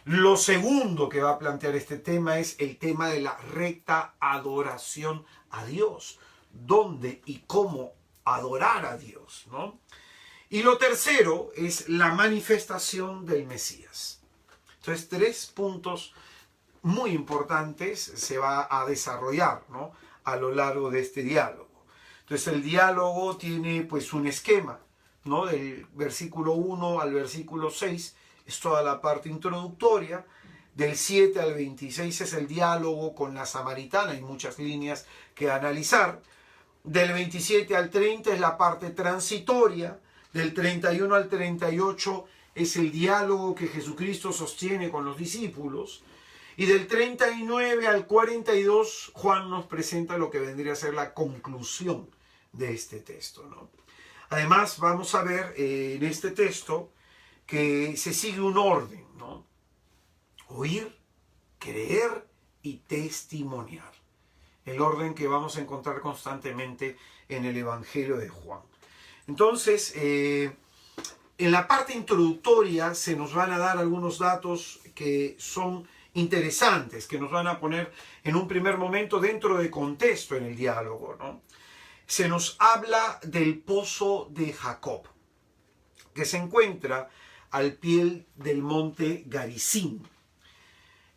Lo segundo que va a plantear este tema es el tema de la recta adoración a Dios. ¿Dónde y cómo adorar a Dios, ¿no? Y lo tercero es la manifestación del Mesías. Entonces, 3 puntos muy importantes se va a desarrollar, ¿no? A lo largo de este diálogo. Entonces, el diálogo tiene pues un esquema, ¿no? Del versículo 1 al versículo 6 es toda la parte introductoria. Del 7 al 26 es el diálogo con la samaritana, hay muchas líneas que analizar. Del 27 al 30 es la parte transitoria. Del 31 al 38 es el diálogo que Jesucristo sostiene con los discípulos. Y del 39 al 42 Juan nos presenta lo que vendría a ser la conclusión de este texto, ¿no? Además vamos a ver en este texto que se sigue un orden, ¿no? Oír, creer y testimoniar. El orden que vamos a encontrar constantemente en el Evangelio de Juan. Entonces, en la parte introductoria se nos van a dar algunos datos que son interesantes, que nos van a poner en un primer momento dentro de contexto en el diálogo, ¿no? Se nos habla del pozo de Jacob, que se encuentra al pie del monte Garizim.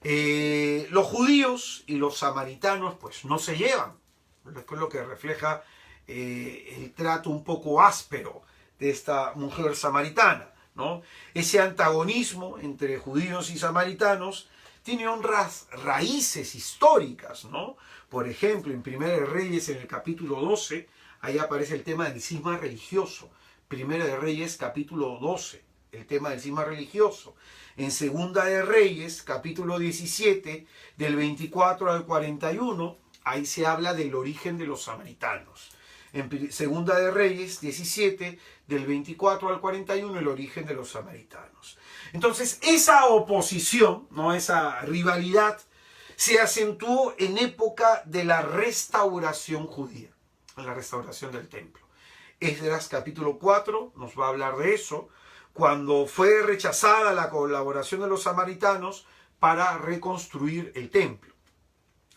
Los judíos y los samaritanos pues no se llevan, es lo que refleja el trato un poco áspero de esta mujer samaritana, ¿no? Ese antagonismo entre judíos y samaritanos tiene honras raíces históricas, ¿no? Por ejemplo, en Primera de Reyes, en el capítulo 12, ahí aparece el tema del cisma religioso. Primera de Reyes, capítulo 12, el tema del cisma religioso. En Segunda de Reyes, capítulo 17, del 24 al 41, ahí se habla del origen de los samaritanos. En Segunda de Reyes 17, del 24 al 41, el origen de los samaritanos. Entonces, esa oposición, ¿no?, esa rivalidad, se acentuó en época de la restauración judía, en la restauración del templo. Esdras capítulo 4 nos va a hablar de eso, cuando fue rechazada la colaboración de los samaritanos para reconstruir el templo.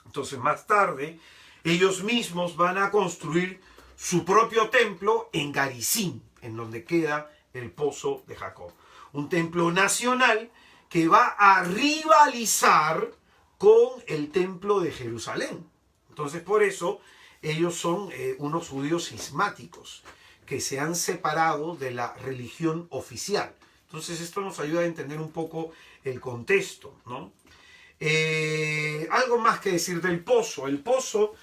Entonces, más tarde, ellos mismos van a construir su propio templo en Garizim, en donde queda el pozo de Jacob. Un templo nacional que va a rivalizar con el templo de Jerusalén. Entonces, por eso, ellos son unos judíos cismáticos, que se han separado de la religión oficial. Entonces, esto nos ayuda a entender un poco el contexto, ¿no? Algo más que decir del pozo. El pozo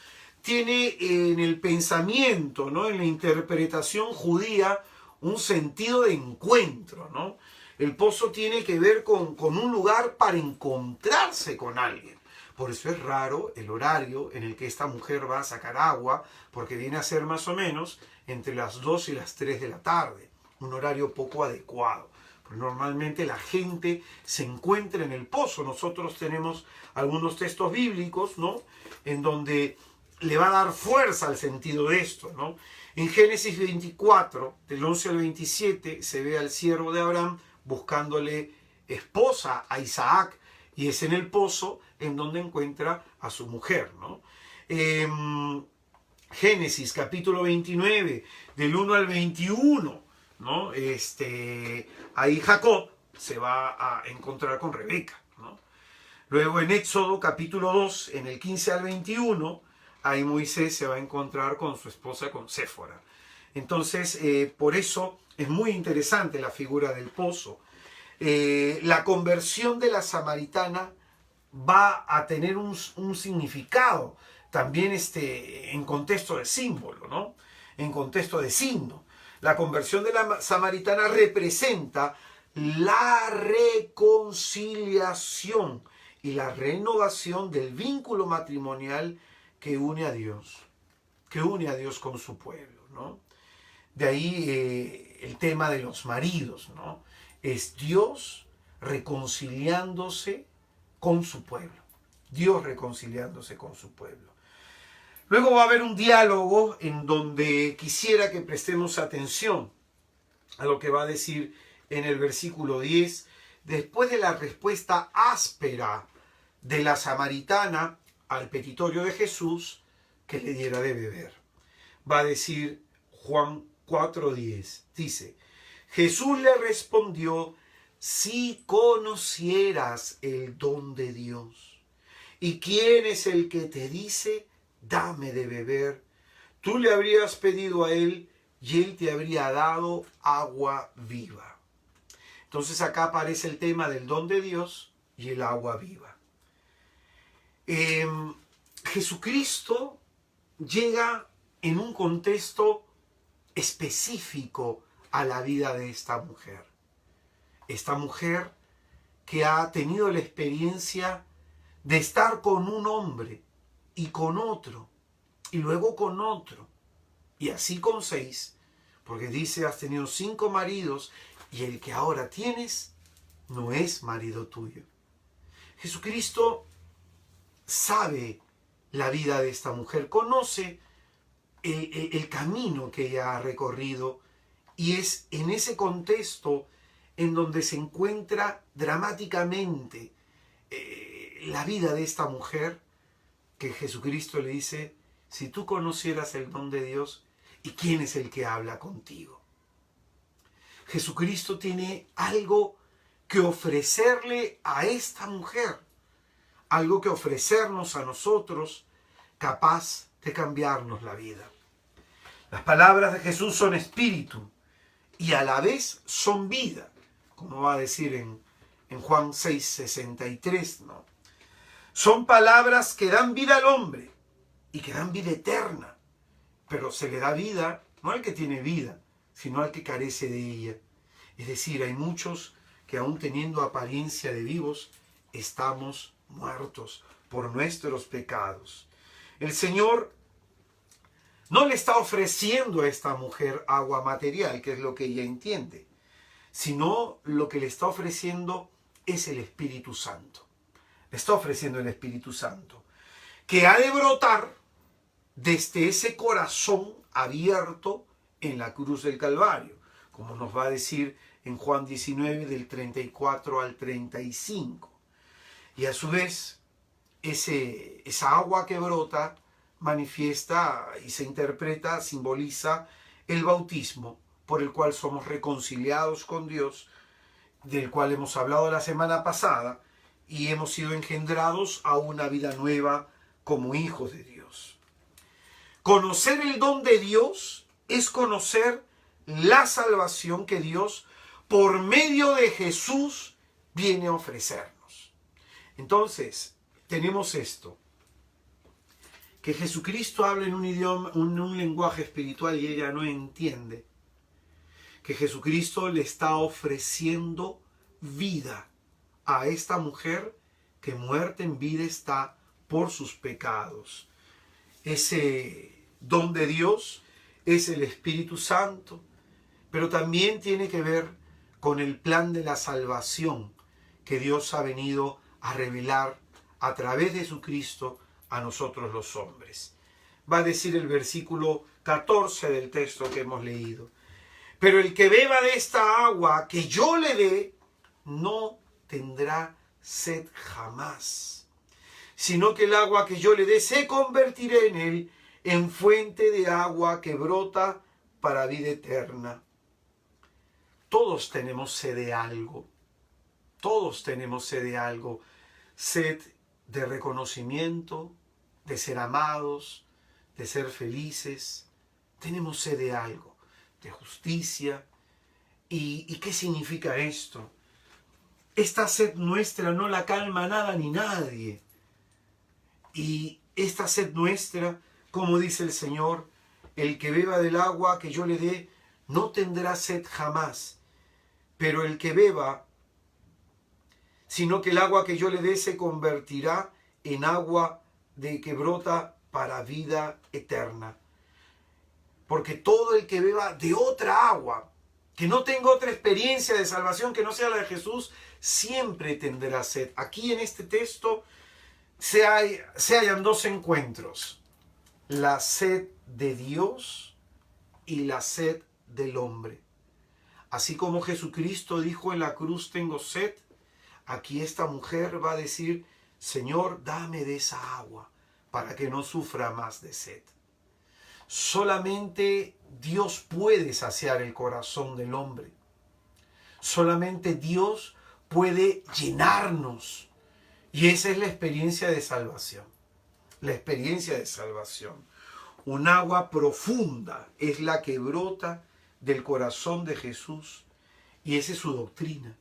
tiene en el pensamiento, ¿no?, en la interpretación judía, un sentido de encuentro, ¿no? El pozo tiene que ver con un lugar para encontrarse con alguien. Por eso es raro el horario en el que esta mujer va a sacar agua, porque viene a ser más o menos entre las 2 y las 3 de la tarde. Un horario poco adecuado. Porque normalmente la gente se encuentra en el pozo. Nosotros tenemos algunos textos bíblicos, ¿no?, en donde le va a dar fuerza al sentido de esto, ¿no? En Génesis 24, del 11 al 27, se ve al siervo de Abraham buscándole esposa a Isaac, y es en el pozo en donde encuentra a su mujer, ¿no? Génesis capítulo 29, del 1 al 21, ¿no? Ahí Jacob se va a encontrar con Rebeca, ¿no? Luego en Éxodo capítulo 2, en el 15 al 21, ahí Moisés se va a encontrar con su esposa, con Séfora. Entonces, por eso es muy interesante la figura del pozo. La conversión de la samaritana va a tener un significado también en contexto de símbolo, ¿no?, en contexto de signo. La conversión de la samaritana representa la reconciliación y la renovación del vínculo matrimonial que une a Dios con su pueblo, ¿no? De ahí el tema de los maridos, ¿no? Es Dios reconciliándose con su pueblo. Dios reconciliándose con su pueblo. Luego va a haber un diálogo en donde quisiera que prestemos atención a lo que va a decir en el versículo 10, después de la respuesta áspera de la samaritana al petitorio de Jesús que le diera de beber. Va a decir Juan 4:10, dice: Jesús le respondió: si conocieras el don de Dios y quién es el que te dice, dame de beber, tú le habrías pedido a él y él te habría dado agua viva. Entonces acá aparece el tema del don de Dios y el agua viva. Jesucristo llega en un contexto específico a la vida de esta mujer. Esta mujer que ha tenido la experiencia de estar con un hombre y con otro, y luego con otro, y así con 6, porque dice: has tenido 5 maridos y el que ahora tienes no es marido tuyo. Jesucristo sabe la vida de esta mujer, conoce el camino que ella ha recorrido, y es en ese contexto en donde se encuentra dramáticamente la vida de esta mujer, que Jesucristo le dice: si tú conocieras el don de Dios, ¿y quién es el que habla contigo? Jesucristo tiene algo que ofrecerle a esta mujer, algo que ofrecernos a nosotros, capaz de cambiarnos la vida. Las palabras de Jesús son espíritu y a la vez son vida, como va a decir en Juan 6:63, ¿no? Son palabras que dan vida al hombre y que dan vida eterna, pero se le da vida no al que tiene vida, sino al que carece de ella. Es decir, hay muchos que aún teniendo apariencia de vivos, estamos muertos por nuestros pecados. El Señor no le está ofreciendo a esta mujer agua material, que es lo que ella entiende, sino lo que le está ofreciendo es el Espíritu Santo. Le está ofreciendo el Espíritu Santo, que ha de brotar desde ese corazón abierto en la cruz del Calvario, como nos va a decir en Juan 19 del 34 al 35. Y a su vez, esa agua que brota manifiesta y se interpreta, simboliza el bautismo por el cual somos reconciliados con Dios, del cual hemos hablado la semana pasada, y hemos sido engendrados a una vida nueva como hijos de Dios. Conocer el don de Dios es conocer la salvación que Dios, por medio de Jesús, viene a ofrecernos. Entonces, tenemos esto, que Jesucristo habla en un idioma, un lenguaje espiritual y ella no entiende. Que Jesucristo le está ofreciendo vida a esta mujer que muerta en vida está por sus pecados. Ese don de Dios es el Espíritu Santo, pero también tiene que ver con el plan de la salvación que Dios ha venido a revelar a través de su Cristo a nosotros los hombres. Va a decir el versículo 14 del texto que hemos leído: pero el que beba de esta agua que yo le dé, no tendrá sed jamás, sino que el agua que yo le dé se convertirá en él en fuente de agua que brota para vida eterna. Todos tenemos sed de algo. Todos tenemos sed de algo. Sed de reconocimiento, de ser amados, de ser felices. Tenemos sed de algo, de justicia. ¿Y qué significa esto? Esta sed nuestra no la calma nada ni nadie. Y esta sed nuestra, como dice el Señor, el que beba del agua que yo le dé, no tendrá sed jamás. Pero el que beba, sino que el agua que yo le dé se convertirá en agua de que brota para vida eterna. Porque todo el que beba de otra agua, que no tenga otra experiencia de salvación que no sea la de Jesús, siempre tendrá sed. Aquí en este texto se hallan dos encuentros: la sed de Dios y la sed del hombre. Así como Jesucristo dijo en la cruz: tengo sed, aquí esta mujer va a decir: Señor, dame de esa agua para que no sufra más de sed. Solamente Dios puede saciar el corazón del hombre. Solamente Dios puede llenarnos. Y esa es la experiencia de salvación. La experiencia de salvación. Un agua profunda es la que brota del corazón de Jesús. Y esa es su doctrina.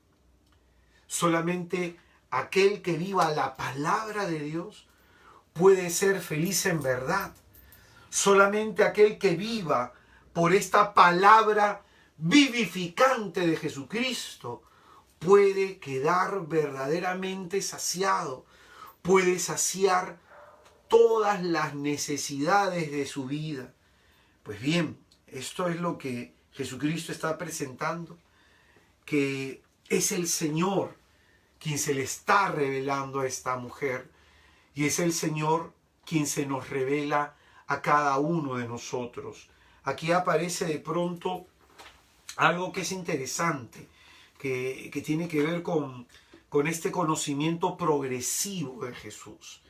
Solamente aquel que viva la palabra de Dios puede ser feliz en verdad. Solamente aquel que viva por esta palabra vivificante de Jesucristo puede quedar verdaderamente saciado, puede saciar todas las necesidades de su vida. Pues bien, esto es lo que Jesucristo está presentando, que es el Señor quien se le está revelando a esta mujer, y es el Señor quien se nos revela a cada uno de nosotros. Aquí aparece de pronto algo que es interesante, que tiene que ver con este conocimiento progresivo de Jesús.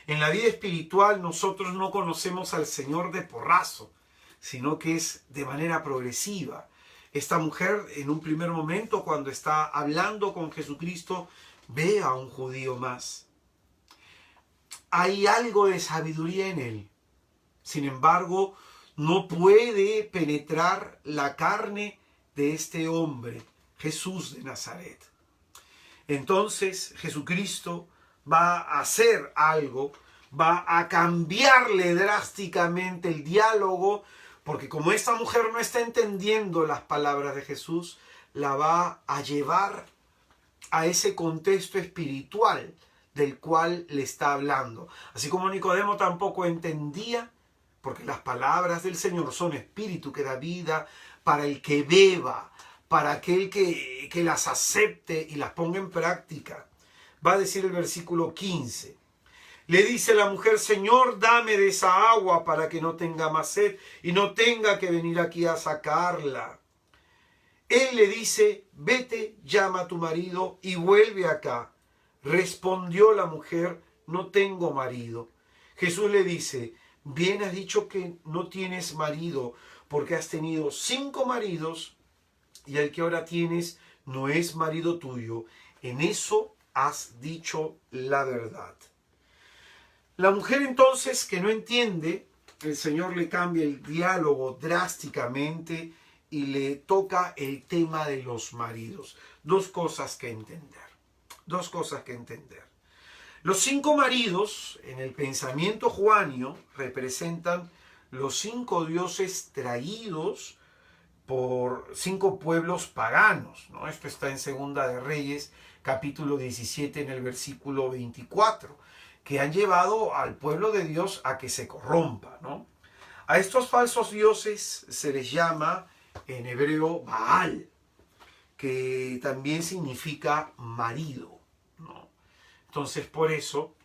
En la vida espiritual nosotros no conocemos al Señor de porrazo, sino que es de manera progresiva. Esta mujer, en un primer momento, cuando está hablando con Jesucristo, ve a un judío más. Hay algo de sabiduría en él. Sin embargo, no puede penetrar la carne de este hombre, Jesús de Nazaret. Entonces, Jesucristo va a hacer algo, va a cambiarle drásticamente el diálogo, porque como esta mujer no está entendiendo las palabras de Jesús, la va a llevar a ese contexto espiritual del cual le está hablando. Así como Nicodemo tampoco entendía, porque las palabras del Señor son espíritu que da vida para el que beba, para aquel que las acepte y las ponga en práctica. Va a decir el versículo 15. Le dice la mujer: Señor, dame de esa agua para que no tenga más sed y no tenga que venir aquí a sacarla. Él le dice: vete, llama a tu marido y vuelve acá. Respondió la mujer: no tengo marido. Jesús le dice: bien has dicho que no tienes marido, porque has tenido 5 maridos y el que ahora tienes no es marido tuyo. En eso has dicho la verdad. La mujer entonces, que no entiende, el Señor le cambia el diálogo drásticamente y le toca el tema de los maridos. Dos cosas que entender. Los 5 maridos, en el pensamiento juanio, representan los 5 dioses traídos por 5 pueblos paganos, ¿no? Esto está en Segunda de Reyes, capítulo 17, en el versículo 24, que han llevado al pueblo de Dios a que se corrompa, ¿no? A estos falsos dioses se les llama en hebreo Baal, que también significa marido, ¿no? Entonces, por eso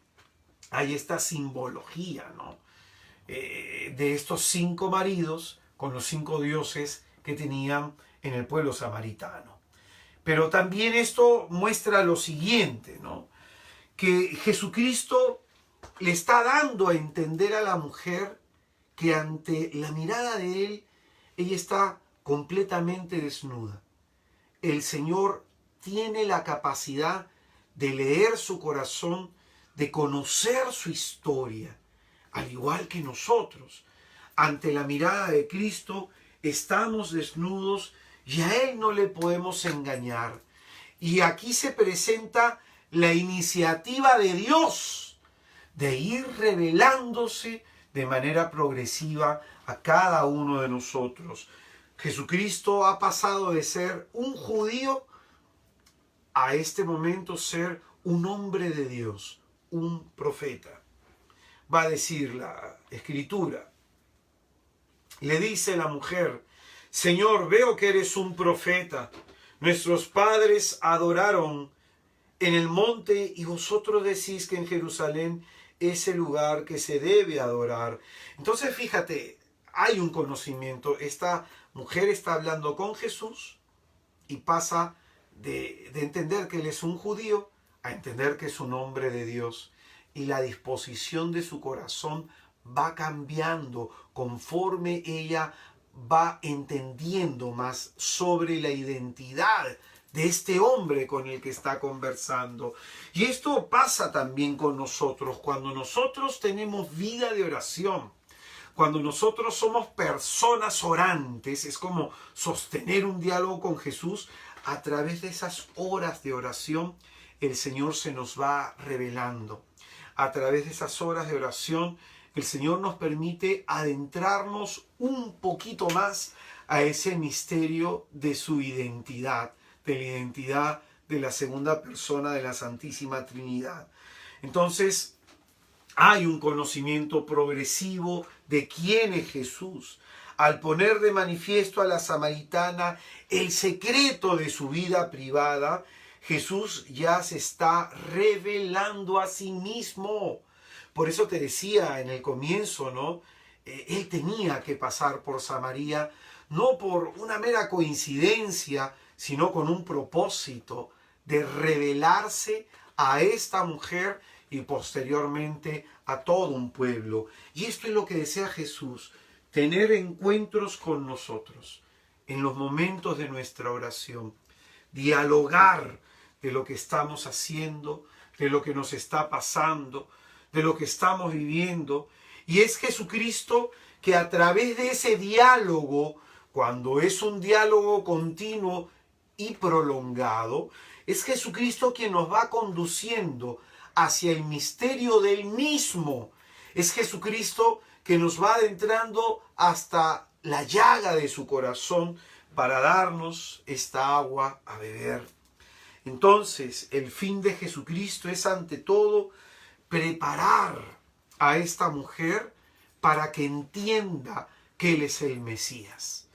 hay esta simbología, ¿no? De estos 5 maridos con los 5 dioses que tenían en el pueblo samaritano. Pero también esto muestra lo siguiente, ¿no? Que Jesucristo le está dando a entender a la mujer que ante la mirada de él, ella está completamente desnuda. El Señor tiene la capacidad de leer su corazón, de conocer su historia, al igual que nosotros. Ante la mirada de Cristo estamos desnudos y a Él no le podemos engañar. Y aquí se presenta la iniciativa de Dios de ir revelándose de manera progresiva a cada uno de nosotros. Jesucristo ha pasado de ser un judío a este momento ser un hombre de Dios, un profeta. Va a decir la Escritura. Le dice la mujer: Señor, veo que eres un profeta. Nuestros padres adoraron en el monte y vosotros decís que en Jerusalén es el lugar que se debe adorar. Entonces, fíjate, hay un conocimiento. Esta mujer está hablando con Jesús y pasa de entender que él es un judío a entender que es un hombre de Dios. Y la disposición de su corazón va cambiando conforme ella va entendiendo más sobre la identidad de este hombre con el que está conversando. Y esto pasa también con nosotros. Cuando nosotros tenemos vida de oración, cuando nosotros somos personas orantes, es como sostener un diálogo con Jesús. A través de esas horas de oración, el Señor se nos va revelando. A través de esas horas de oración, el Señor nos permite adentrarnos un poquito más a ese misterio de su identidad, de la identidad de la segunda persona de la Santísima Trinidad. Entonces, hay un conocimiento progresivo de quién es Jesús. Al poner de manifiesto a la samaritana el secreto de su vida privada, Jesús ya se está revelando a sí mismo. Por eso te decía en el comienzo, ¿no? Él tenía que pasar por Samaria, no por una mera coincidencia, sino con un propósito de revelarse a esta mujer y posteriormente a todo un pueblo. Y esto es lo que desea Jesús, tener encuentros con nosotros en los momentos de nuestra oración, dialogar de lo que estamos haciendo, de lo que nos está pasando, de lo que estamos viviendo. Y es Jesucristo que a través de ese diálogo, cuando es un diálogo continuo y prolongado, es Jesucristo quien nos va conduciendo hacia el misterio del mismo. Es Jesucristo que nos va adentrando hasta la llaga de su corazón, para darnos esta agua a beber. Entonces, el fin de Jesucristo es ante todo preparar a esta mujer para que entienda que Él es el Mesías.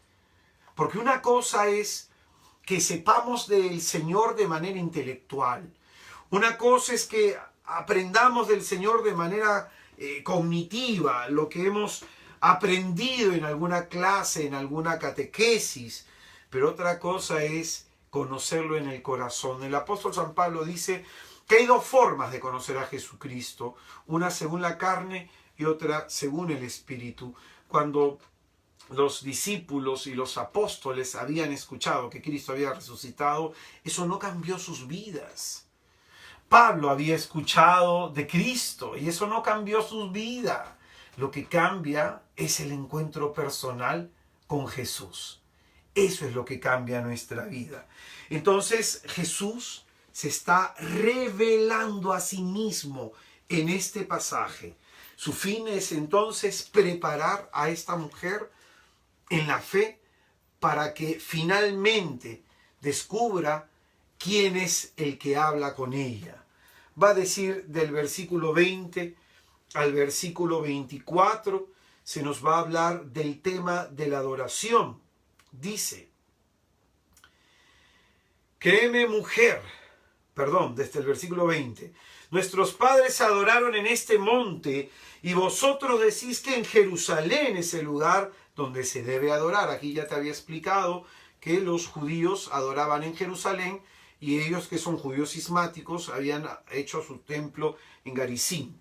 Porque una cosa es que sepamos del Señor de manera intelectual. Una cosa es que aprendamos del Señor de manera cognitiva, lo que hemos aprendido en alguna clase, en alguna catequesis. Pero otra cosa es conocerlo en el corazón. El apóstol San Pablo dice que hay dos formas de conocer a Jesucristo, una según la carne y otra según el Espíritu. Cuando los discípulos y los apóstoles habían escuchado que Cristo había resucitado, eso no cambió sus vidas. Pablo había escuchado de Cristo y eso no cambió su vida. Lo que cambia es el encuentro personal con Jesús. Eso es lo que cambia nuestra vida. Entonces Jesús se está revelando a sí mismo en este pasaje. Su fin es entonces preparar a esta mujer en la fe para que finalmente descubra quién es el que habla con ella. Va a decir del versículo 20 al versículo 24, se nos va a hablar del tema de la adoración. Dice, créeme mujer, desde el versículo 20, nuestros padres adoraron en este monte y vosotros decís que en Jerusalén es el lugar donde se debe adorar. Aquí ya te había explicado que los judíos adoraban en Jerusalén y ellos que son judíos cismáticos habían hecho su templo en Garizim.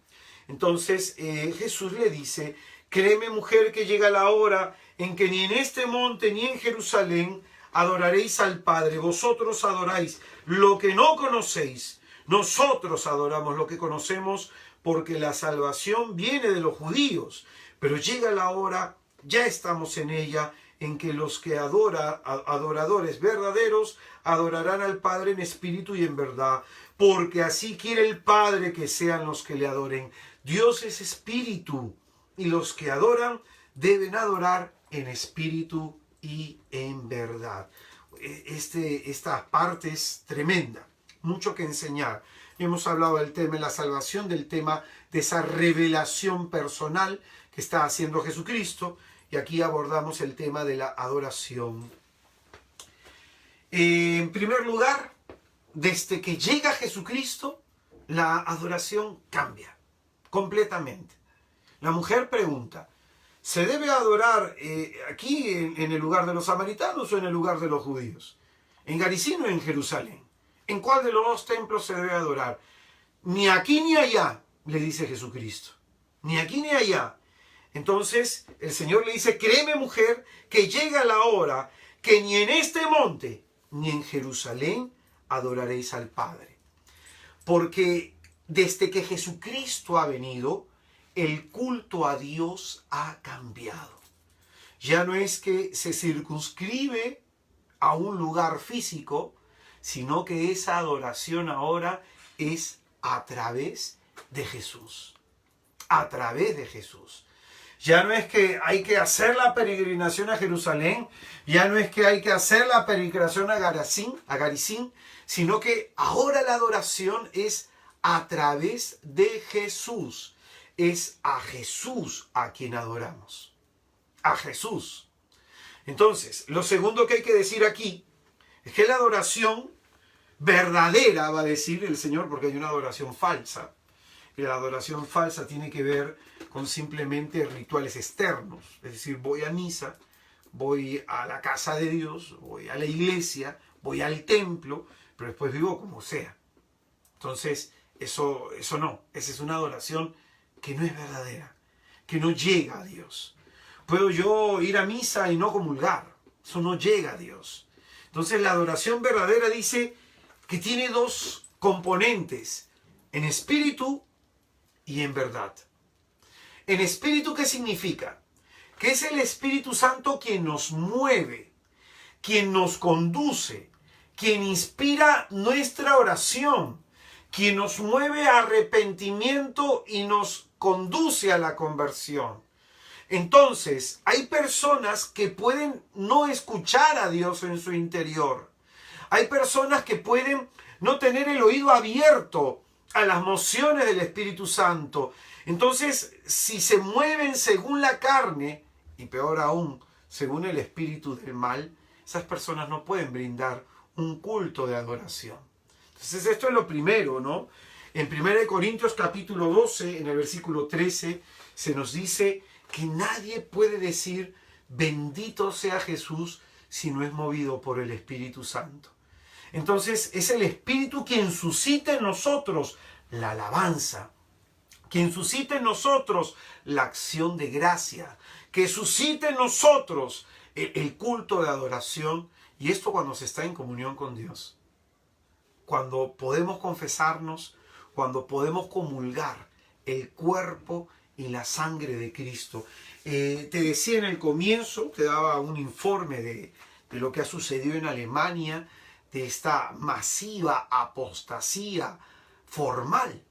Entonces Jesús le dice, créeme mujer que llega la hora en que ni en este monte ni en Jerusalén adoraréis al Padre. Vosotros adoráis lo que no conocéis. Nosotros adoramos lo que conocemos porque la salvación viene de los judíos. Pero llega la hora, ya estamos en ella, en que los que adoradores verdaderos adorarán al Padre en espíritu y en verdad, porque así quiere el Padre que sean los que le adoren. Dios es espíritu y los que adoran deben adorar en espíritu y en verdad. Esta parte es tremenda, mucho que enseñar. Hemos hablado del tema de la salvación, del tema de esa revelación personal que está haciendo Jesucristo, y aquí abordamos el tema de la adoración. En primer lugar, desde que llega Jesucristo, la adoración cambia completamente. La mujer pregunta, ¿se debe adorar aquí en el lugar de los samaritanos o en el lugar de los judíos? ¿En Garizim o en Jerusalén? ¿En cuál de los dos templos se debe adorar? Ni aquí ni allá, le dice Jesucristo. Ni aquí ni allá. Entonces el Señor le dice, créeme mujer, que llega la hora que ni en este monte ni en Jerusalén adoraréis al Padre. Porque desde que Jesucristo ha venido, el culto a Dios ha cambiado. Ya no es que se circunscribe a un lugar físico, sino que esa adoración ahora es a través de Jesús. A través de Jesús. Ya no es que hay que hacer la peregrinación a Jerusalén, ya no es que hay que hacer la peregrinación a Garizim, sino que ahora la adoración es a través de Jesús. Es a Jesús a quien adoramos. A Jesús. Entonces, lo segundo que hay que decir aquí es que la adoración verdadera, va a decir el Señor, porque hay una adoración falsa. Y la adoración falsa tiene que ver con simplemente rituales externos. Es decir, voy a misa, voy a la casa de Dios, voy a la iglesia, voy al templo, pero después vivo como sea. Entonces, eso no. Esa es una adoración que no es verdadera, que no llega a Dios. Puedo yo ir a misa y no comulgar. Eso no llega a Dios. Entonces, la adoración verdadera dice que tiene dos componentes, en espíritu y en verdad. En espíritu, ¿qué significa? Que es el Espíritu Santo quien nos mueve, quien nos conduce, quien inspira nuestra oración, quien nos mueve a arrepentimiento y nos conduce a la conversión. Entonces, hay personas que pueden no escuchar a Dios en su interior. Hay personas que pueden no tener el oído abierto a las mociones del Espíritu Santo. Entonces, si se mueven según la carne, y peor aún, según el espíritu del mal, esas personas no pueden brindar un culto de adoración. Entonces, esto es lo primero, ¿no? En 1 Corintios capítulo 12, en el versículo 13, se nos dice que nadie puede decir bendito sea Jesús si no es movido por el Espíritu Santo. Entonces, es el Espíritu quien suscita en nosotros la alabanza, quien suscita en nosotros la acción de gracia, que suscite en nosotros el culto de adoración, y esto cuando se está en comunión con Dios. Cuando podemos confesarnos, cuando podemos comulgar el cuerpo y la sangre de Cristo. Te decía en el comienzo, te daba un informe de lo que ha sucedido en Alemania, de esta masiva apostasía formal.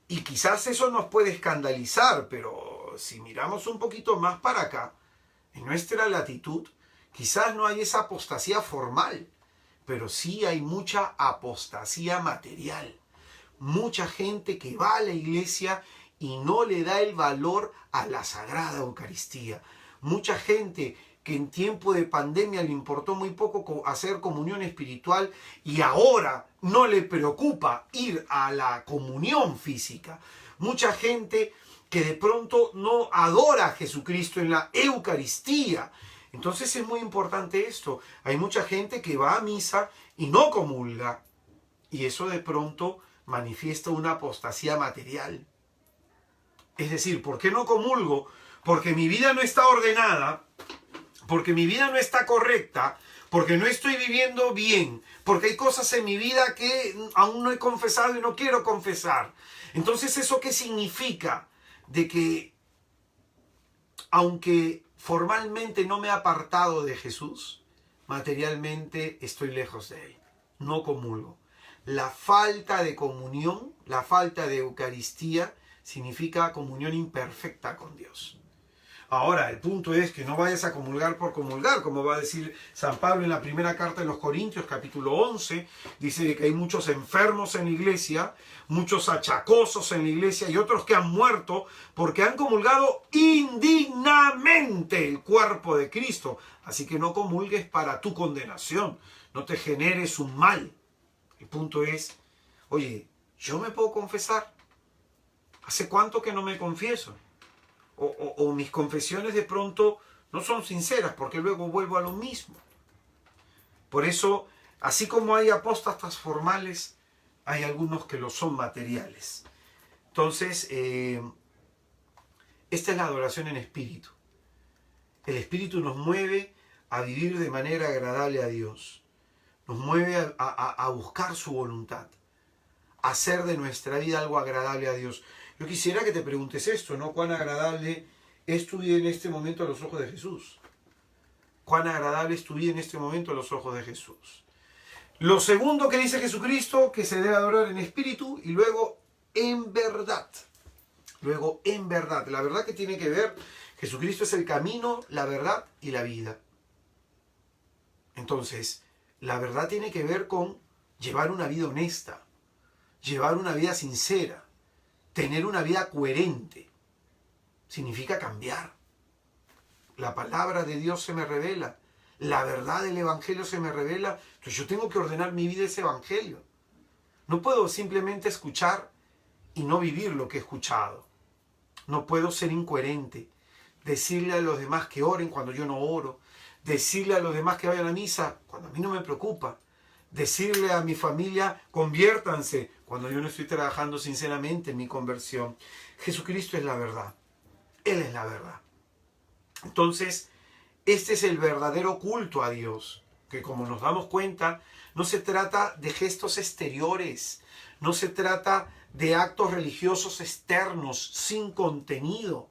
Y quizás eso nos puede escandalizar, pero si miramos un poquito más para acá, en nuestra latitud, quizás no hay esa apostasía formal, pero sí hay mucha apostasía material. Mucha gente que va a la iglesia y no le da el valor a la Sagrada Eucaristía. Mucha gente que en tiempo de pandemia le importó muy poco hacer comunión espiritual y ahora no le preocupa ir a la comunión física. Mucha gente que de pronto no adora a Jesucristo en la Eucaristía. Entonces es muy importante esto. Hay mucha gente que va a misa y no comulga. Y eso de pronto manifiesta una apostasía material. Es decir, ¿por qué no comulgo? Porque mi vida no está ordenada, porque mi vida no está correcta, porque no estoy viviendo bien, porque hay cosas en mi vida que aún no he confesado y no quiero confesar. Entonces, ¿eso qué significa? De que, aunque formalmente no me he apartado de Jesús, materialmente estoy lejos de Él. No comulgo. La falta de comunión, la falta de Eucaristía, significa comunión imperfecta con Dios. Ahora, el punto es que no vayas a comulgar por comulgar, como va a decir San Pablo en la primera carta de los Corintios, capítulo 11, dice que hay muchos enfermos en la iglesia, muchos achacosos en la iglesia y otros que han muerto porque han comulgado indignamente el cuerpo de Cristo. Así que no comulgues para tu condenación, no te generes un mal. El punto es, oye, ¿yo me puedo confesar? ¿Hace cuánto que no me confieso? O mis confesiones de pronto no son sinceras porque luego vuelvo a lo mismo. Por eso, así como hay apóstatas formales, hay algunos que lo son materiales. Entonces, esta es la adoración en espíritu. El espíritu nos mueve a vivir de manera agradable a Dios. Nos mueve a buscar su voluntad, a hacer de nuestra vida algo agradable a Dios. Yo quisiera que te preguntes esto, ¿no? ¿Cuán agradable es tu vida en este momento a los ojos de Jesús? ¿Cuán agradable es tu vida en este momento a los ojos de Jesús? Lo segundo que dice Jesucristo, que se debe adorar en espíritu y luego en verdad. Luego en verdad. La verdad que tiene que ver, Jesucristo es el camino, la verdad y la vida. Entonces, la verdad tiene que ver con llevar una vida honesta, llevar una vida sincera, tener una vida coherente. Significa cambiar. La palabra de Dios se me revela, la verdad del Evangelio se me revela, entonces yo tengo que ordenar mi vida a ese Evangelio. No puedo simplemente escuchar y no vivir lo que he escuchado. No puedo ser incoherente, decirle a los demás que oren cuando yo no oro, decirle a los demás que vayan a misa cuando a mí no me preocupa, decirle a mi familia conviértanse cuando yo no estoy trabajando sinceramente en mi conversión. Jesucristo es la verdad. Él es la verdad. Entonces, este es el verdadero culto a Dios, que como nos damos cuenta, no se trata de gestos exteriores, no se trata de actos religiosos externos, sin contenido.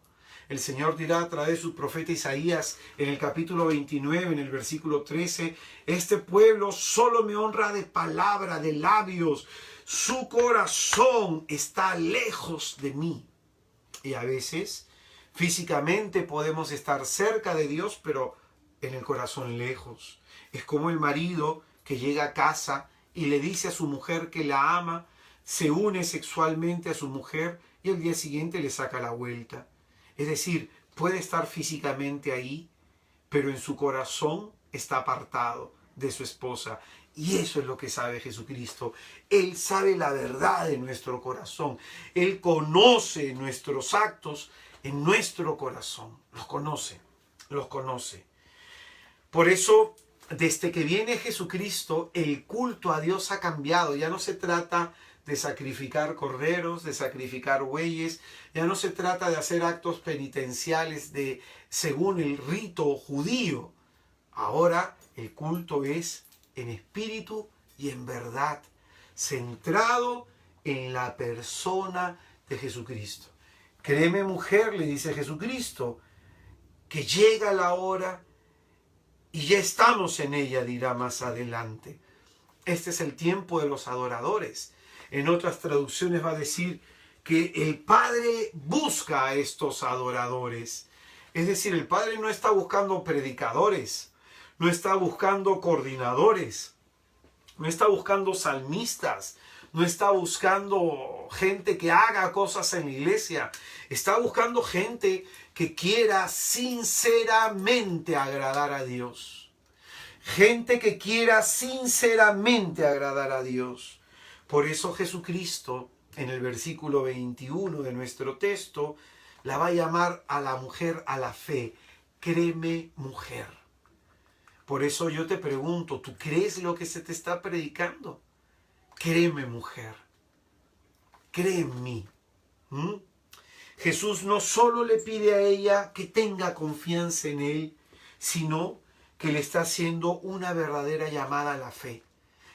El Señor dirá a través de su profeta Isaías en el capítulo 29, en el versículo 13, este pueblo solo me honra de palabra, de labios, su corazón está lejos de mí. Y a veces Físicamente podemos estar cerca de Dios, pero en el corazón lejos. Es como el marido que llega a casa y le dice a su mujer que la ama, se une sexualmente a su mujer y al día siguiente le saca la vuelta. Es decir, puede estar físicamente ahí, pero en su corazón está apartado de su esposa. Y eso es lo que sabe Jesucristo. Él sabe la verdad de nuestro corazón. Él conoce nuestros actos en nuestro corazón. Los conoce, los conoce. Por eso, desde que viene Jesucristo, el culto a Dios ha cambiado. Ya no se trata de sacrificar corderos, de sacrificar bueyes. Ya no se trata de hacer actos penitenciales según el rito judío. Ahora el culto es en espíritu y en verdad, centrado en la persona de Jesucristo. Créeme, mujer, le dice Jesucristo, que llega la hora y ya estamos en ella, dirá más adelante. Este es el tiempo de los adoradores. En otras traducciones va a decir que el Padre busca a estos adoradores. Es decir, el Padre no está buscando predicadores, no está buscando coordinadores, no está buscando salmistas, no está buscando gente que haga cosas en la iglesia. Está buscando gente que quiera sinceramente agradar a Dios. Gente que quiera sinceramente agradar a Dios. Por eso Jesucristo, en el versículo 21 de nuestro texto, la va a llamar a la mujer a la fe. Créeme, mujer. Por eso yo te pregunto, ¿tú crees lo que se te está predicando? Créeme, mujer. Cree en mí. Jesús no solo le pide a ella que tenga confianza en Él, sino que le está haciendo una verdadera llamada a la fe.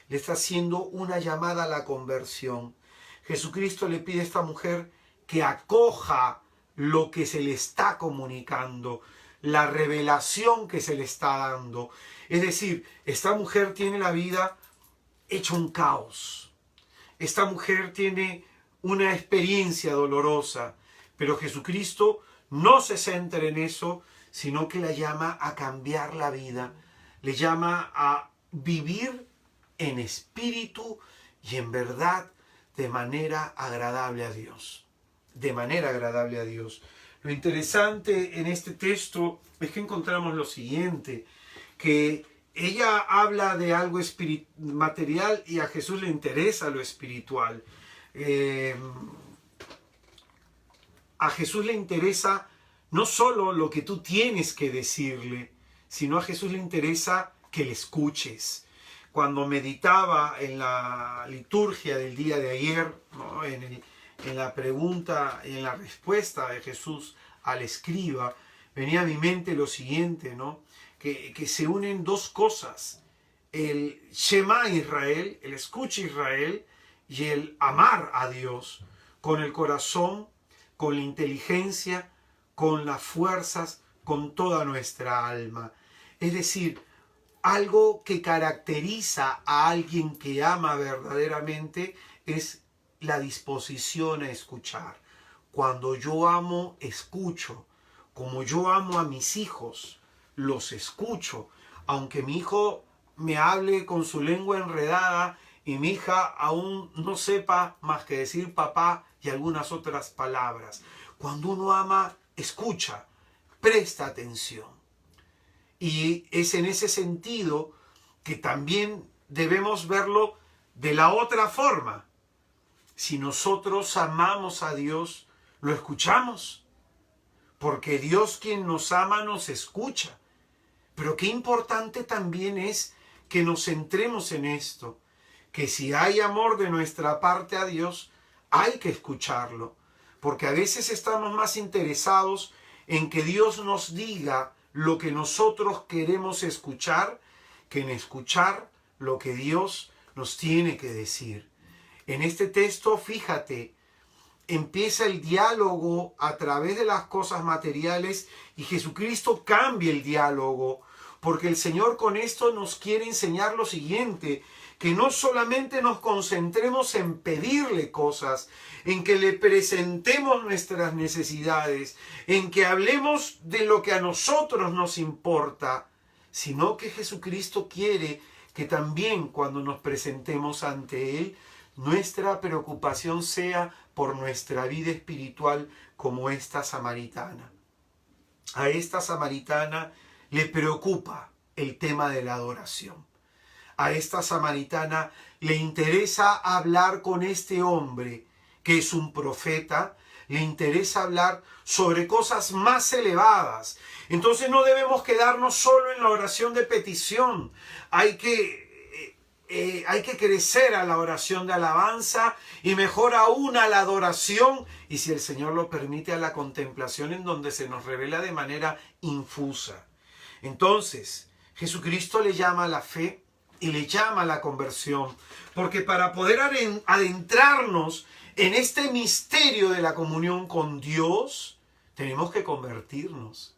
Le está haciendo una llamada a la conversión. Jesucristo le pide a esta mujer que acoja lo que se le está comunicando, la revelación que se le está dando. Es decir, esta mujer tiene la vida hecha un caos. Esta mujer tiene una experiencia dolorosa, pero Jesucristo no se centra en eso, sino que la llama a cambiar la vida, le llama a vivir en espíritu y en verdad de manera agradable a Dios. De manera agradable a Dios. Lo interesante en este texto es que encontramos lo siguiente, que ella habla de algo material y a Jesús le interesa lo espiritual. A Jesús le interesa no solo lo que tú tienes que decirle, sino a Jesús le interesa que le escuches. Cuando meditaba en la liturgia del día de ayer, ¿no? en la pregunta y en la respuesta de Jesús al escriba, venía a mi mente lo siguiente, ¿no? Que se unen dos cosas, el Shema Israel, el escucha Israel, y el amar a Dios con el corazón, con la inteligencia, con las fuerzas, con toda nuestra alma. Es decir, algo que caracteriza a alguien que ama verdaderamente es la disposición a escuchar. Cuando yo amo, escucho. Como yo amo a mis hijos, los escucho. Aunque mi hijo me hable con su lengua enredada y mi hija aún no sepa más que decir papá y algunas otras palabras. Cuando uno ama, escucha, presta atención. Y es en ese sentido que también debemos verlo de la otra forma. Si nosotros amamos a Dios, lo escuchamos. Porque Dios, quien nos ama, nos escucha. Pero qué importante también es que nos centremos en esto. Que si hay amor de nuestra parte a Dios, hay que escucharlo. Porque a veces estamos más interesados en que Dios nos diga lo que nosotros queremos escuchar, que en escuchar lo que Dios nos tiene que decir. En este texto, fíjate, empieza el diálogo a través de las cosas materiales y Jesucristo cambia el diálogo, porque el Señor con esto nos quiere enseñar lo siguiente, que no solamente nos concentremos en pedirle cosas, en que le presentemos nuestras necesidades, en que hablemos de lo que a nosotros nos importa, sino que Jesucristo quiere que también cuando nos presentemos ante Él, nuestra preocupación sea por nuestra vida espiritual como esta samaritana. A esta samaritana le preocupa el tema de la adoración. A esta samaritana le interesa hablar con este hombre que es un profeta, le interesa hablar sobre cosas más elevadas. Entonces no debemos quedarnos solo en la oración de petición. Hay que crecer a la oración de alabanza y mejor aún a la adoración y, si el Señor lo permite, a la contemplación, en donde se nos revela de manera infusa. Entonces Jesucristo le llama a la fe y le llama a la conversión, porque para poder adentrarnos en este misterio de la comunión con Dios, tenemos que convertirnos,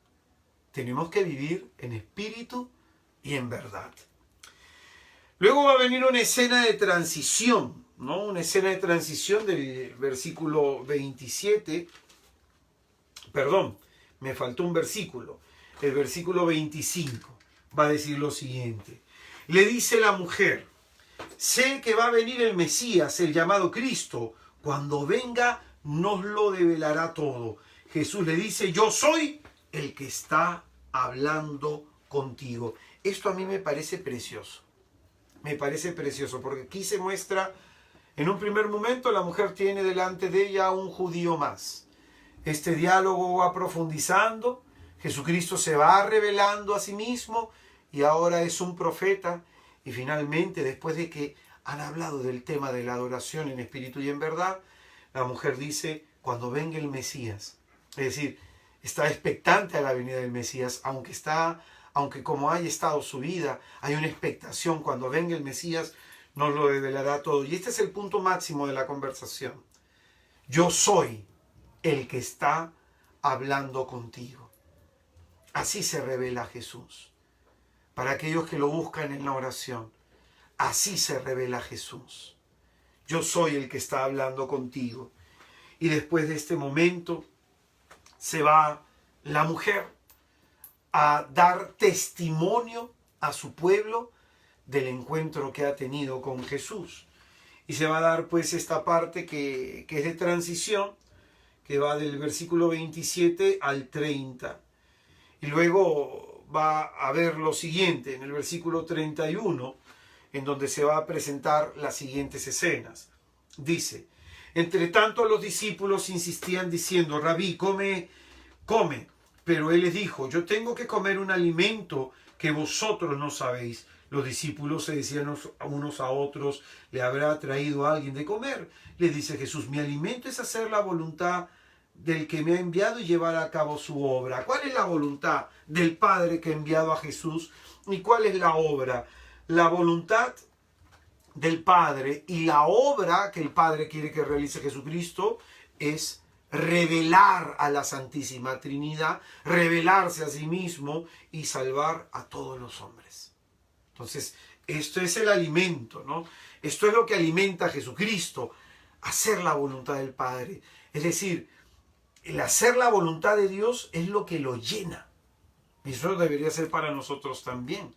tenemos que vivir en espíritu y en verdad. Luego va a venir una escena de transición, ¿no? Una escena de transición del versículo 27. Perdón, me faltó un versículo. El versículo 25 va a decir lo siguiente. Le dice la mujer: sé que va a venir el Mesías, el llamado Cristo. Cuando venga nos lo develará todo. Jesús le dice: yo soy el que está hablando contigo. Esto a mí me parece precioso. Me parece precioso porque aquí se muestra, en un primer momento la mujer tiene delante de ella a un judío más. Este diálogo va profundizando, Jesucristo se va revelando a sí mismo y ahora es un profeta. Y finalmente, después de que han hablado del tema de la adoración en espíritu y en verdad, la mujer dice: cuando venga el Mesías. Es decir, está expectante a la venida del Mesías, aunque como haya estado su vida, hay una expectación. Cuando venga el Mesías nos lo develará todo. Y este es el punto máximo de la conversación. Yo soy el que está hablando contigo. Así se revela Jesús. Para aquellos que lo buscan en la oración, así se revela Jesús. Yo soy el que está hablando contigo. Y después de este momento se va la mujer a dar testimonio a su pueblo del encuentro que ha tenido con Jesús. Y se va a dar pues esta parte que es de transición, que va del versículo 27 al 30. Y luego va a ver lo siguiente en el versículo 31, en donde se va a presentar las siguientes escenas. Dice: entre tanto los discípulos insistían diciendo: Rabí, come. Pero él les dijo: yo tengo que comer un alimento que vosotros no sabéis. Los discípulos se decían unos a otros: ¿le habrá traído a alguien de comer? Le dice Jesús: mi alimento es hacer la voluntad del que me ha enviado y llevar a cabo su obra. ¿Cuál es la voluntad del Padre que ha enviado a Jesús? ¿Y cuál es la obra? La voluntad del Padre y la obra que el Padre quiere que realice Jesucristo es revelar a la Santísima Trinidad, revelarse a sí mismo y salvar a todos los hombres. Entonces, esto es el alimento, ¿no? Esto es lo que alimenta a Jesucristo, hacer la voluntad del Padre. Es decir, el hacer la voluntad de Dios es lo que lo llena. Y eso debería ser para nosotros también.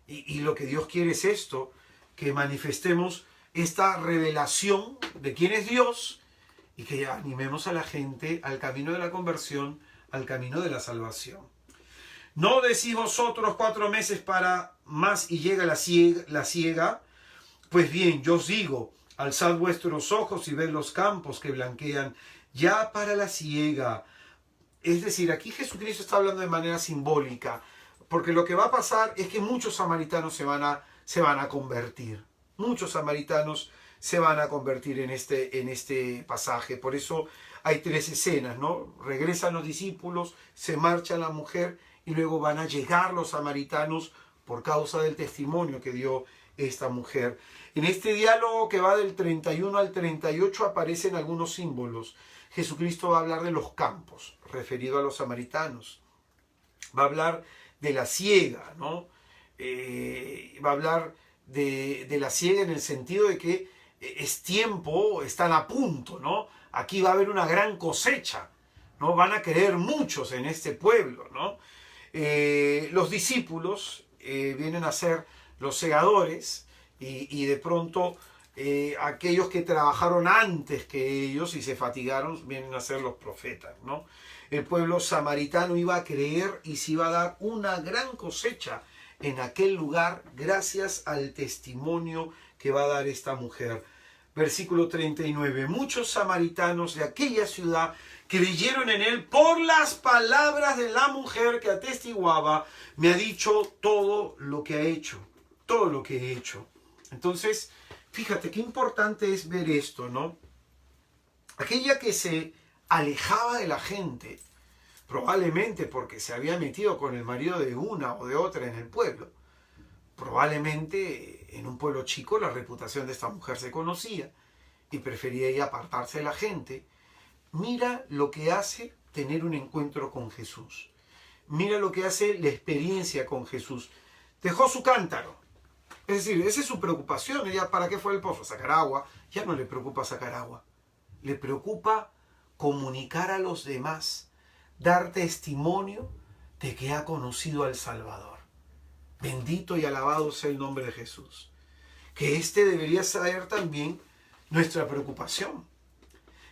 Y lo que Dios quiere es esto, que manifestemos esta revelación de quién es Dios y que animemos a la gente al camino de la conversión, al camino de la salvación. ¿No decís vosotros 4 meses para más y llega la siega? Pues bien, yo os digo, alzad vuestros ojos y ved los campos que blanquean ya para la siega. Es decir, aquí Jesucristo está hablando de manera simbólica, porque lo que va a pasar es que muchos samaritanos se van a convertir. Muchos samaritanos se van a convertir en este pasaje. Por eso hay 3 escenas, ¿no? Regresan los discípulos, se marcha la mujer y luego van a llegar los samaritanos por causa del testimonio que dio esta mujer. En este diálogo que va del 31 al 38 aparecen algunos símbolos. Jesucristo va a hablar de los campos, referido a los samaritanos. Va a hablar de la siega, ¿no? Va a hablar de la siega en el sentido de que es tiempo, están a punto, ¿no? Aquí va a haber una gran cosecha, ¿no? Van a creer muchos en este pueblo, ¿no? Los discípulos vienen a ser los segadores y de pronto aquellos que trabajaron antes que ellos y se fatigaron vienen a ser los profetas, ¿no? El pueblo samaritano iba a creer y se iba a dar una gran cosecha en aquel lugar gracias al testimonio que va a dar esta mujer. Versículo 39. Muchos samaritanos de aquella ciudad creyeron en él por las palabras de la mujer que atestiguaba, me ha dicho todo lo que ha hecho, todo lo que he hecho. Entonces, fíjate qué importante es ver esto, ¿no? Aquella que se alejaba de la gente, probablemente porque se había metido con el marido de una o de otra en el pueblo. Probablemente en un pueblo chico la reputación de esta mujer se conocía y prefería ir a apartarse de la gente. Mira lo que hace tener un encuentro con Jesús. Mira lo que hace la experiencia con Jesús. Dejó su cántaro. Es decir, esa es su preocupación. Ella, ¿para qué fue al pozo? Sacar agua. Ya no le preocupa sacar agua. Le preocupa comunicar a los demás, dar testimonio de que ha conocido al Salvador. Bendito y alabado sea el nombre de Jesús. Que este debería ser también nuestra preocupación.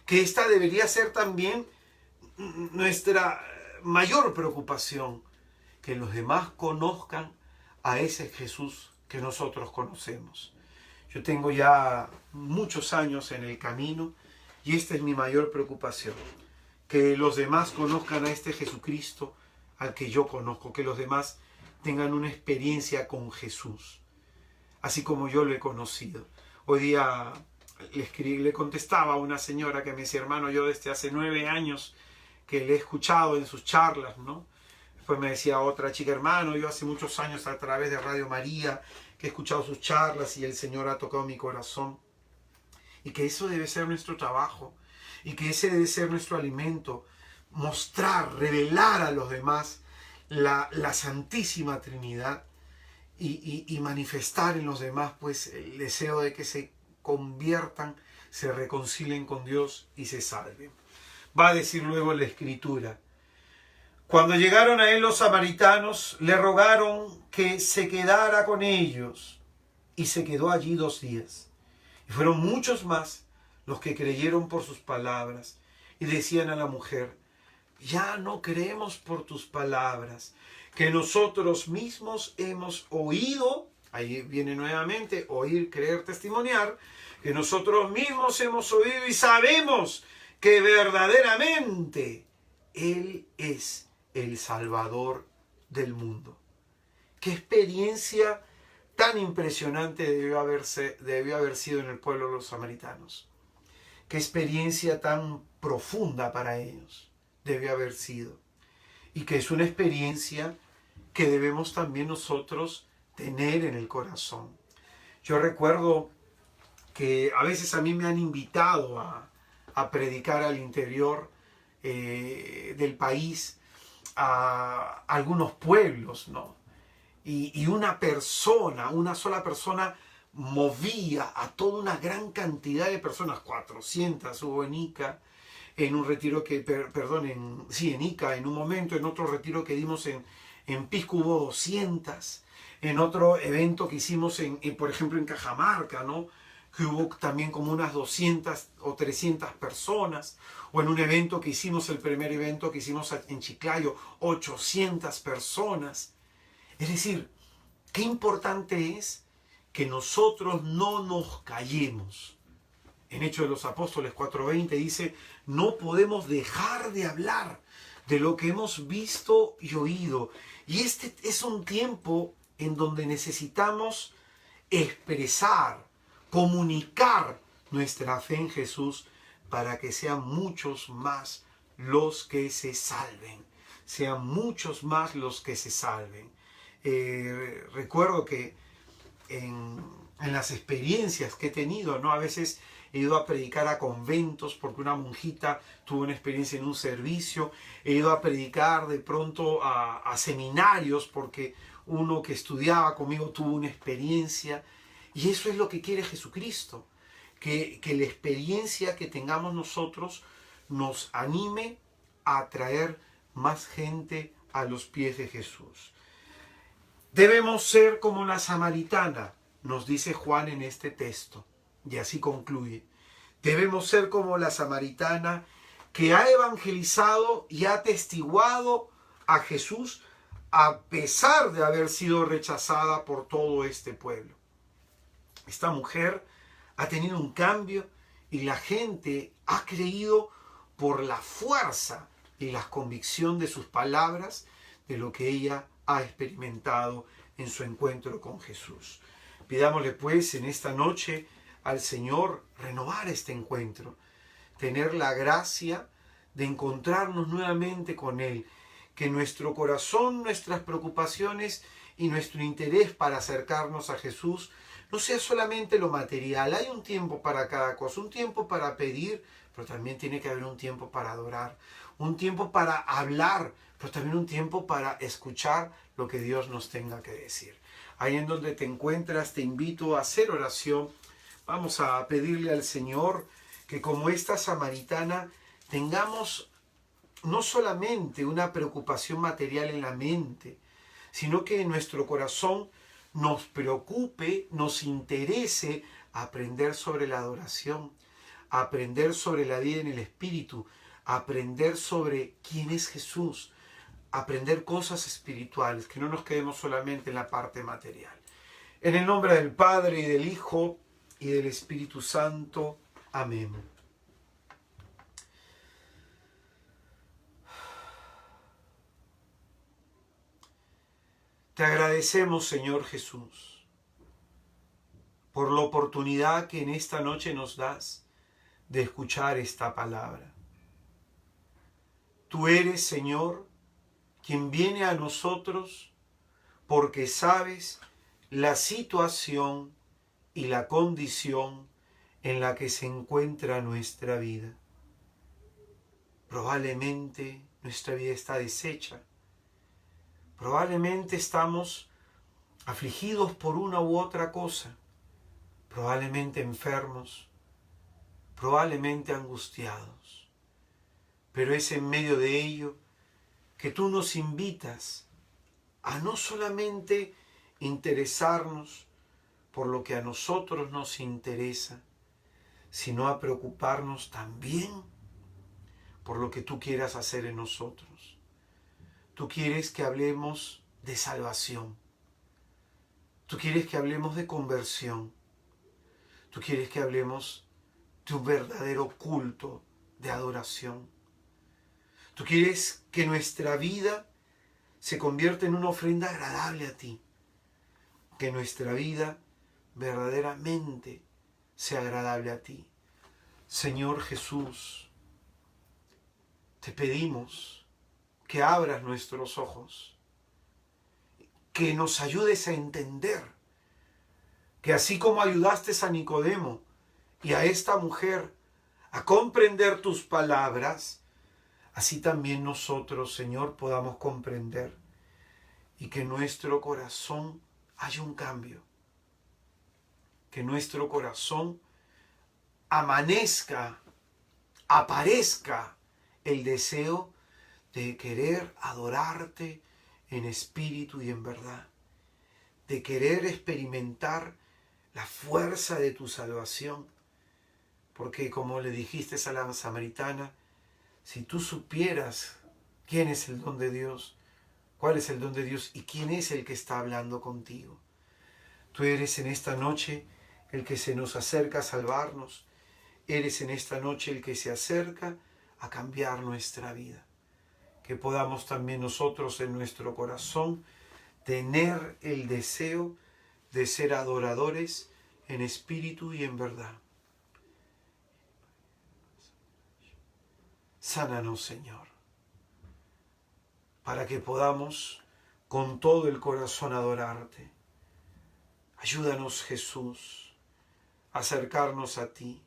Que esta debería ser también nuestra mayor preocupación. Que los demás conozcan a ese Jesús que nosotros conocemos. Yo tengo ya muchos años en el camino y esta es mi mayor preocupación. Que los demás conozcan a este Jesucristo al que yo conozco. Que los demás tengan una experiencia con Jesús, así como yo lo he conocido. Hoy día le contestaba a una señora que me decía, hermano, yo desde hace 9 años que le he escuchado en sus charlas, ¿no? Después me decía otra chica, hermano, yo hace muchos años a través de Radio María que he escuchado sus charlas y el Señor ha tocado mi corazón. Y que eso debe ser nuestro trabajo y que ese debe ser nuestro alimento, mostrar, revelar a los demás la Santísima Trinidad y manifestar en los demás pues el deseo de que se conviertan, se reconcilien con Dios y se salven. Va a decir luego la Escritura. Cuando llegaron a él los samaritanos, le rogaron que se quedara con ellos y se quedó allí 2 días. Y fueron muchos más los que creyeron por sus palabras y decían a la mujer, ya no creemos por tus palabras, que nosotros mismos hemos oído, ahí viene nuevamente, oír, creer, testimoniar, que nosotros mismos hemos oído y sabemos que verdaderamente Él es el Salvador del mundo. Qué experiencia tan impresionante debió haber sido en el pueblo de los samaritanos. Qué experiencia tan profunda para ellos debe haber sido, y que es una experiencia que debemos también nosotros tener en el corazón. Yo recuerdo que a veces a mí me han invitado a predicar al interior del país, a algunos pueblos, ¿no? Y una sola persona movía a toda una gran cantidad de personas, 400 hubo en Ica, en un retiro que, en Ica, en un momento, en otro retiro que dimos en Pisco hubo 200, en otro evento que hicimos, por ejemplo, en Cajamarca, ¿no? Que hubo también como unas 200 o 300 personas, o en un evento que hicimos, el primer evento que hicimos en Chiclayo, 800 personas. Es decir, qué importante es que nosotros no nos callemos. En Hechos de los Apóstoles 4:20 dice, no podemos dejar de hablar de lo que hemos visto y oído. Y este es un tiempo en donde necesitamos expresar, comunicar nuestra fe en Jesús para que sean muchos más los que se salven. Sean muchos más los que se salven. Recuerdo que en las experiencias que he tenido, ¿no? A veces he ido a predicar a conventos porque una monjita tuvo una experiencia en un servicio, he ido a predicar de pronto a seminarios porque uno que estudiaba conmigo tuvo una experiencia. Y eso es lo que quiere Jesucristo, que la experiencia que tengamos nosotros nos anime a atraer más gente a los pies de Jesús. Debemos ser como la samaritana, nos dice Juan en este texto, y así concluye. Debemos ser como la samaritana que ha evangelizado y ha atestiguado a Jesús a pesar de haber sido rechazada por todo este pueblo. Esta mujer ha tenido un cambio y la gente ha creído por la fuerza y la convicción de sus palabras, de lo que ella ha experimentado en su encuentro con Jesús. Pidámosle pues en esta noche al Señor renovar este encuentro, tener la gracia de encontrarnos nuevamente con Él, que nuestro corazón, nuestras preocupaciones y nuestro interés para acercarnos a Jesús no sea solamente lo material. Hay un tiempo para cada cosa, un tiempo para pedir, pero también tiene que haber un tiempo para adorar, un tiempo para hablar, pero también un tiempo para escuchar lo que Dios nos tenga que decir. Ahí en donde te encuentras, te invito a hacer oración. Vamos a pedirle al Señor que como esta samaritana tengamos no solamente una preocupación material en la mente, sino que en nuestro corazón nos preocupe, nos interese aprender sobre la adoración, aprender sobre la vida en el Espíritu, aprender sobre quién es Jesús, aprender cosas espirituales, que no nos quedemos solamente en la parte material. En el nombre del Padre, y del Hijo, y del Espíritu Santo. Amén. Te agradecemos, Señor Jesús, por la oportunidad que en esta noche nos das de escuchar esta palabra. Tú eres, Señor, quien viene a nosotros porque sabes la situación y la condición en la que se encuentra nuestra vida. Probablemente nuestra vida está deshecha. Probablemente estamos afligidos por una u otra cosa. Probablemente enfermos. Probablemente angustiados. Pero es en medio de ello que tú nos invitas a no solamente interesarnos por lo que a nosotros nos interesa, sino a preocuparnos también por lo que tú quieras hacer en nosotros. Tú quieres que hablemos de salvación. Tú quieres que hablemos de conversión. Tú quieres que hablemos de un verdadero culto de adoración. Tú quieres que nuestra vida se convierta en una ofrenda agradable a ti. Que nuestra vida verdaderamente sea agradable a ti. Señor Jesús, te pedimos que abras nuestros ojos, que nos ayudes a entender que así como ayudaste a Nicodemo y a esta mujer a comprender tus palabras, así también nosotros, Señor, podamos comprender y que en nuestro corazón haya un cambio, que en nuestro corazón amanezca, aparezca el deseo de querer adorarte en espíritu y en verdad, de querer experimentar la fuerza de tu salvación, porque como le dijiste a la samaritana, si tú supieras quién es el don de Dios, cuál es el don de Dios y quién es el que está hablando contigo, tú eres en esta noche el que se nos acerca a salvarnos, eres en esta noche el que se acerca a cambiar nuestra vida. Que podamos también nosotros en nuestro corazón tener el deseo de ser adoradores en espíritu y en verdad. Sánanos, Señor, para que podamos con todo el corazón adorarte. Ayúdanos, Jesús, a acercarnos a ti.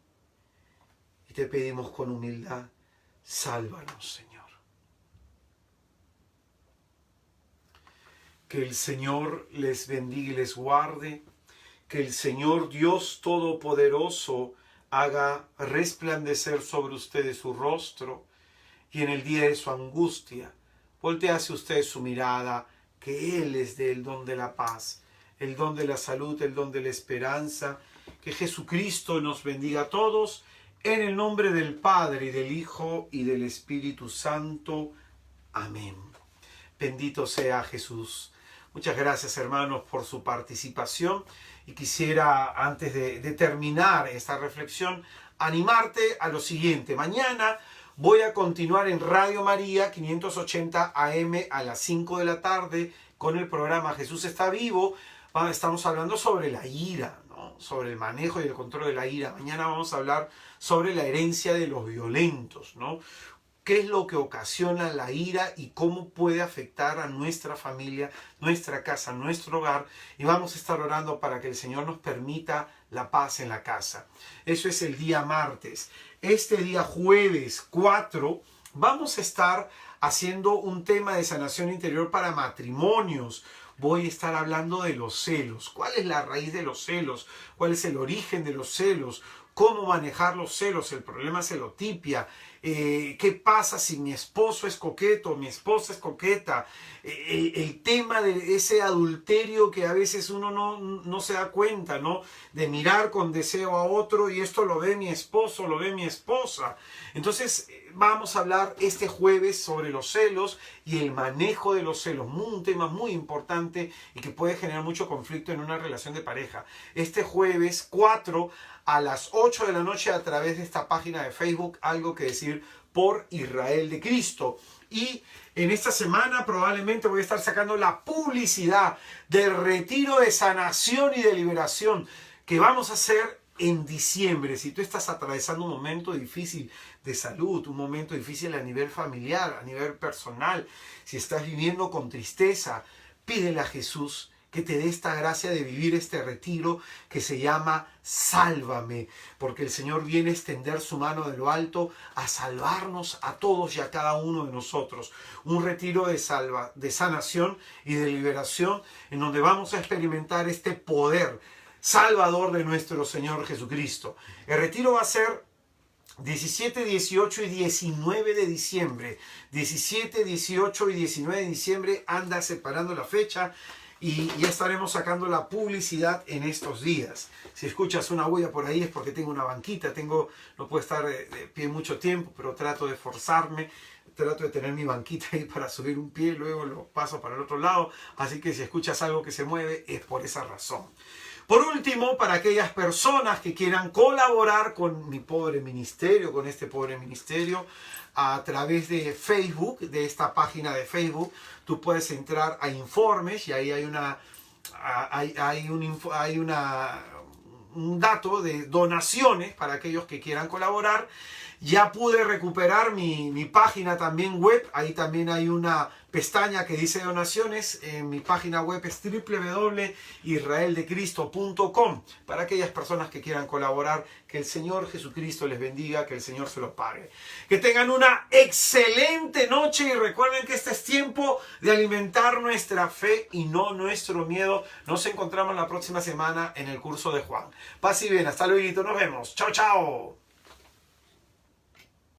y te pedimos con humildad, sálvanos, Señor. Que el Señor les bendiga y les guarde. Que el Señor Dios Todopoderoso haga resplandecer sobre ustedes su rostro y en el día de su angustia voltee hacia ustedes su mirada, que Él les dé el don de la paz, el don de la salud, el don de la esperanza. Que Jesucristo nos bendiga a todos en el nombre del Padre y del Hijo y del Espíritu Santo. Amén. Bendito sea Jesús. Muchas gracias, hermanos, por su participación. Y quisiera, antes de terminar esta reflexión, animarte a lo siguiente. Mañana voy a continuar en Radio María 580 AM a las 5 de la tarde con el programa Jesús está vivo. Estamos hablando sobre la ira, ¿no? Sobre el manejo y el control de la ira. Mañana vamos a hablar sobre la herencia de los violentos, ¿no? ¿Qué es lo que ocasiona la ira y cómo puede afectar a nuestra familia, nuestra casa, nuestro hogar? Y vamos a estar orando para que el Señor nos permita la paz en la casa. Eso es el día martes. Este día jueves 4 vamos a estar haciendo un tema de sanación interior para matrimonios. Voy a estar hablando de los celos. ¿Cuál es la raíz de los celos? ¿Cuál es el origen de los celos? ¿Cómo manejar los celos? El problema celotipia. ¿Qué pasa si mi esposo es coqueto, mi esposa es coqueta? El tema de ese adulterio que a veces uno no se da cuenta, ¿no? De mirar con deseo a otro y esto lo ve mi esposo, lo ve mi esposa. Entonces vamos a hablar este jueves sobre los celos y el manejo de los celos. Un tema muy importante y que puede generar mucho conflicto en una relación de pareja. Este jueves 4 a las 8 de la noche a través de esta página de Facebook, Algo que Decir por Israel de Cristo. Y en esta semana probablemente voy a estar sacando la publicidad del retiro de sanación y de liberación que vamos a hacer en diciembre. Si tú estás atravesando un momento difícil de salud, un momento difícil a nivel familiar, a nivel personal, si estás viviendo con tristeza, pídele a Jesús que te dé esta gracia de vivir este retiro que se llama Sálvame, porque el Señor viene a extender su mano de lo alto a salvarnos a todos y a cada uno de nosotros. Un retiro de sanación y de liberación en donde vamos a experimentar este poder salvador de nuestro Señor Jesucristo. El retiro va a ser 17, 18 y 19 de diciembre. 17, 18 y 19 de diciembre, anda separando la fecha. Y ya estaremos sacando la publicidad en estos días. Si escuchas una bulla por ahí es porque tengo una banquita. No puedo estar de pie mucho tiempo, pero trato de esforzarme. Trato de tener mi banquita ahí para subir un pie, luego lo paso para el otro lado. Así que si escuchas algo que se mueve es por esa razón. Por último, para aquellas personas que quieran colaborar con mi pobre ministerio, con este pobre ministerio, a través de Facebook, de esta página de Facebook, tú puedes entrar a informes y ahí hay un dato de donaciones para aquellos que quieran colaborar. Ya pude recuperar mi página también web, ahí también hay una pestaña que dice donaciones. En mi página web es www.israeldecristo.com para aquellas personas que quieran colaborar. Que el Señor Jesucristo les bendiga, que el Señor se lo pague. Que tengan una excelente noche y recuerden que este es tiempo de alimentar nuestra fe y no nuestro miedo. Nos encontramos la próxima semana en el curso de Juan. Paz y bien, hasta luego, nos vemos. Chao, chao.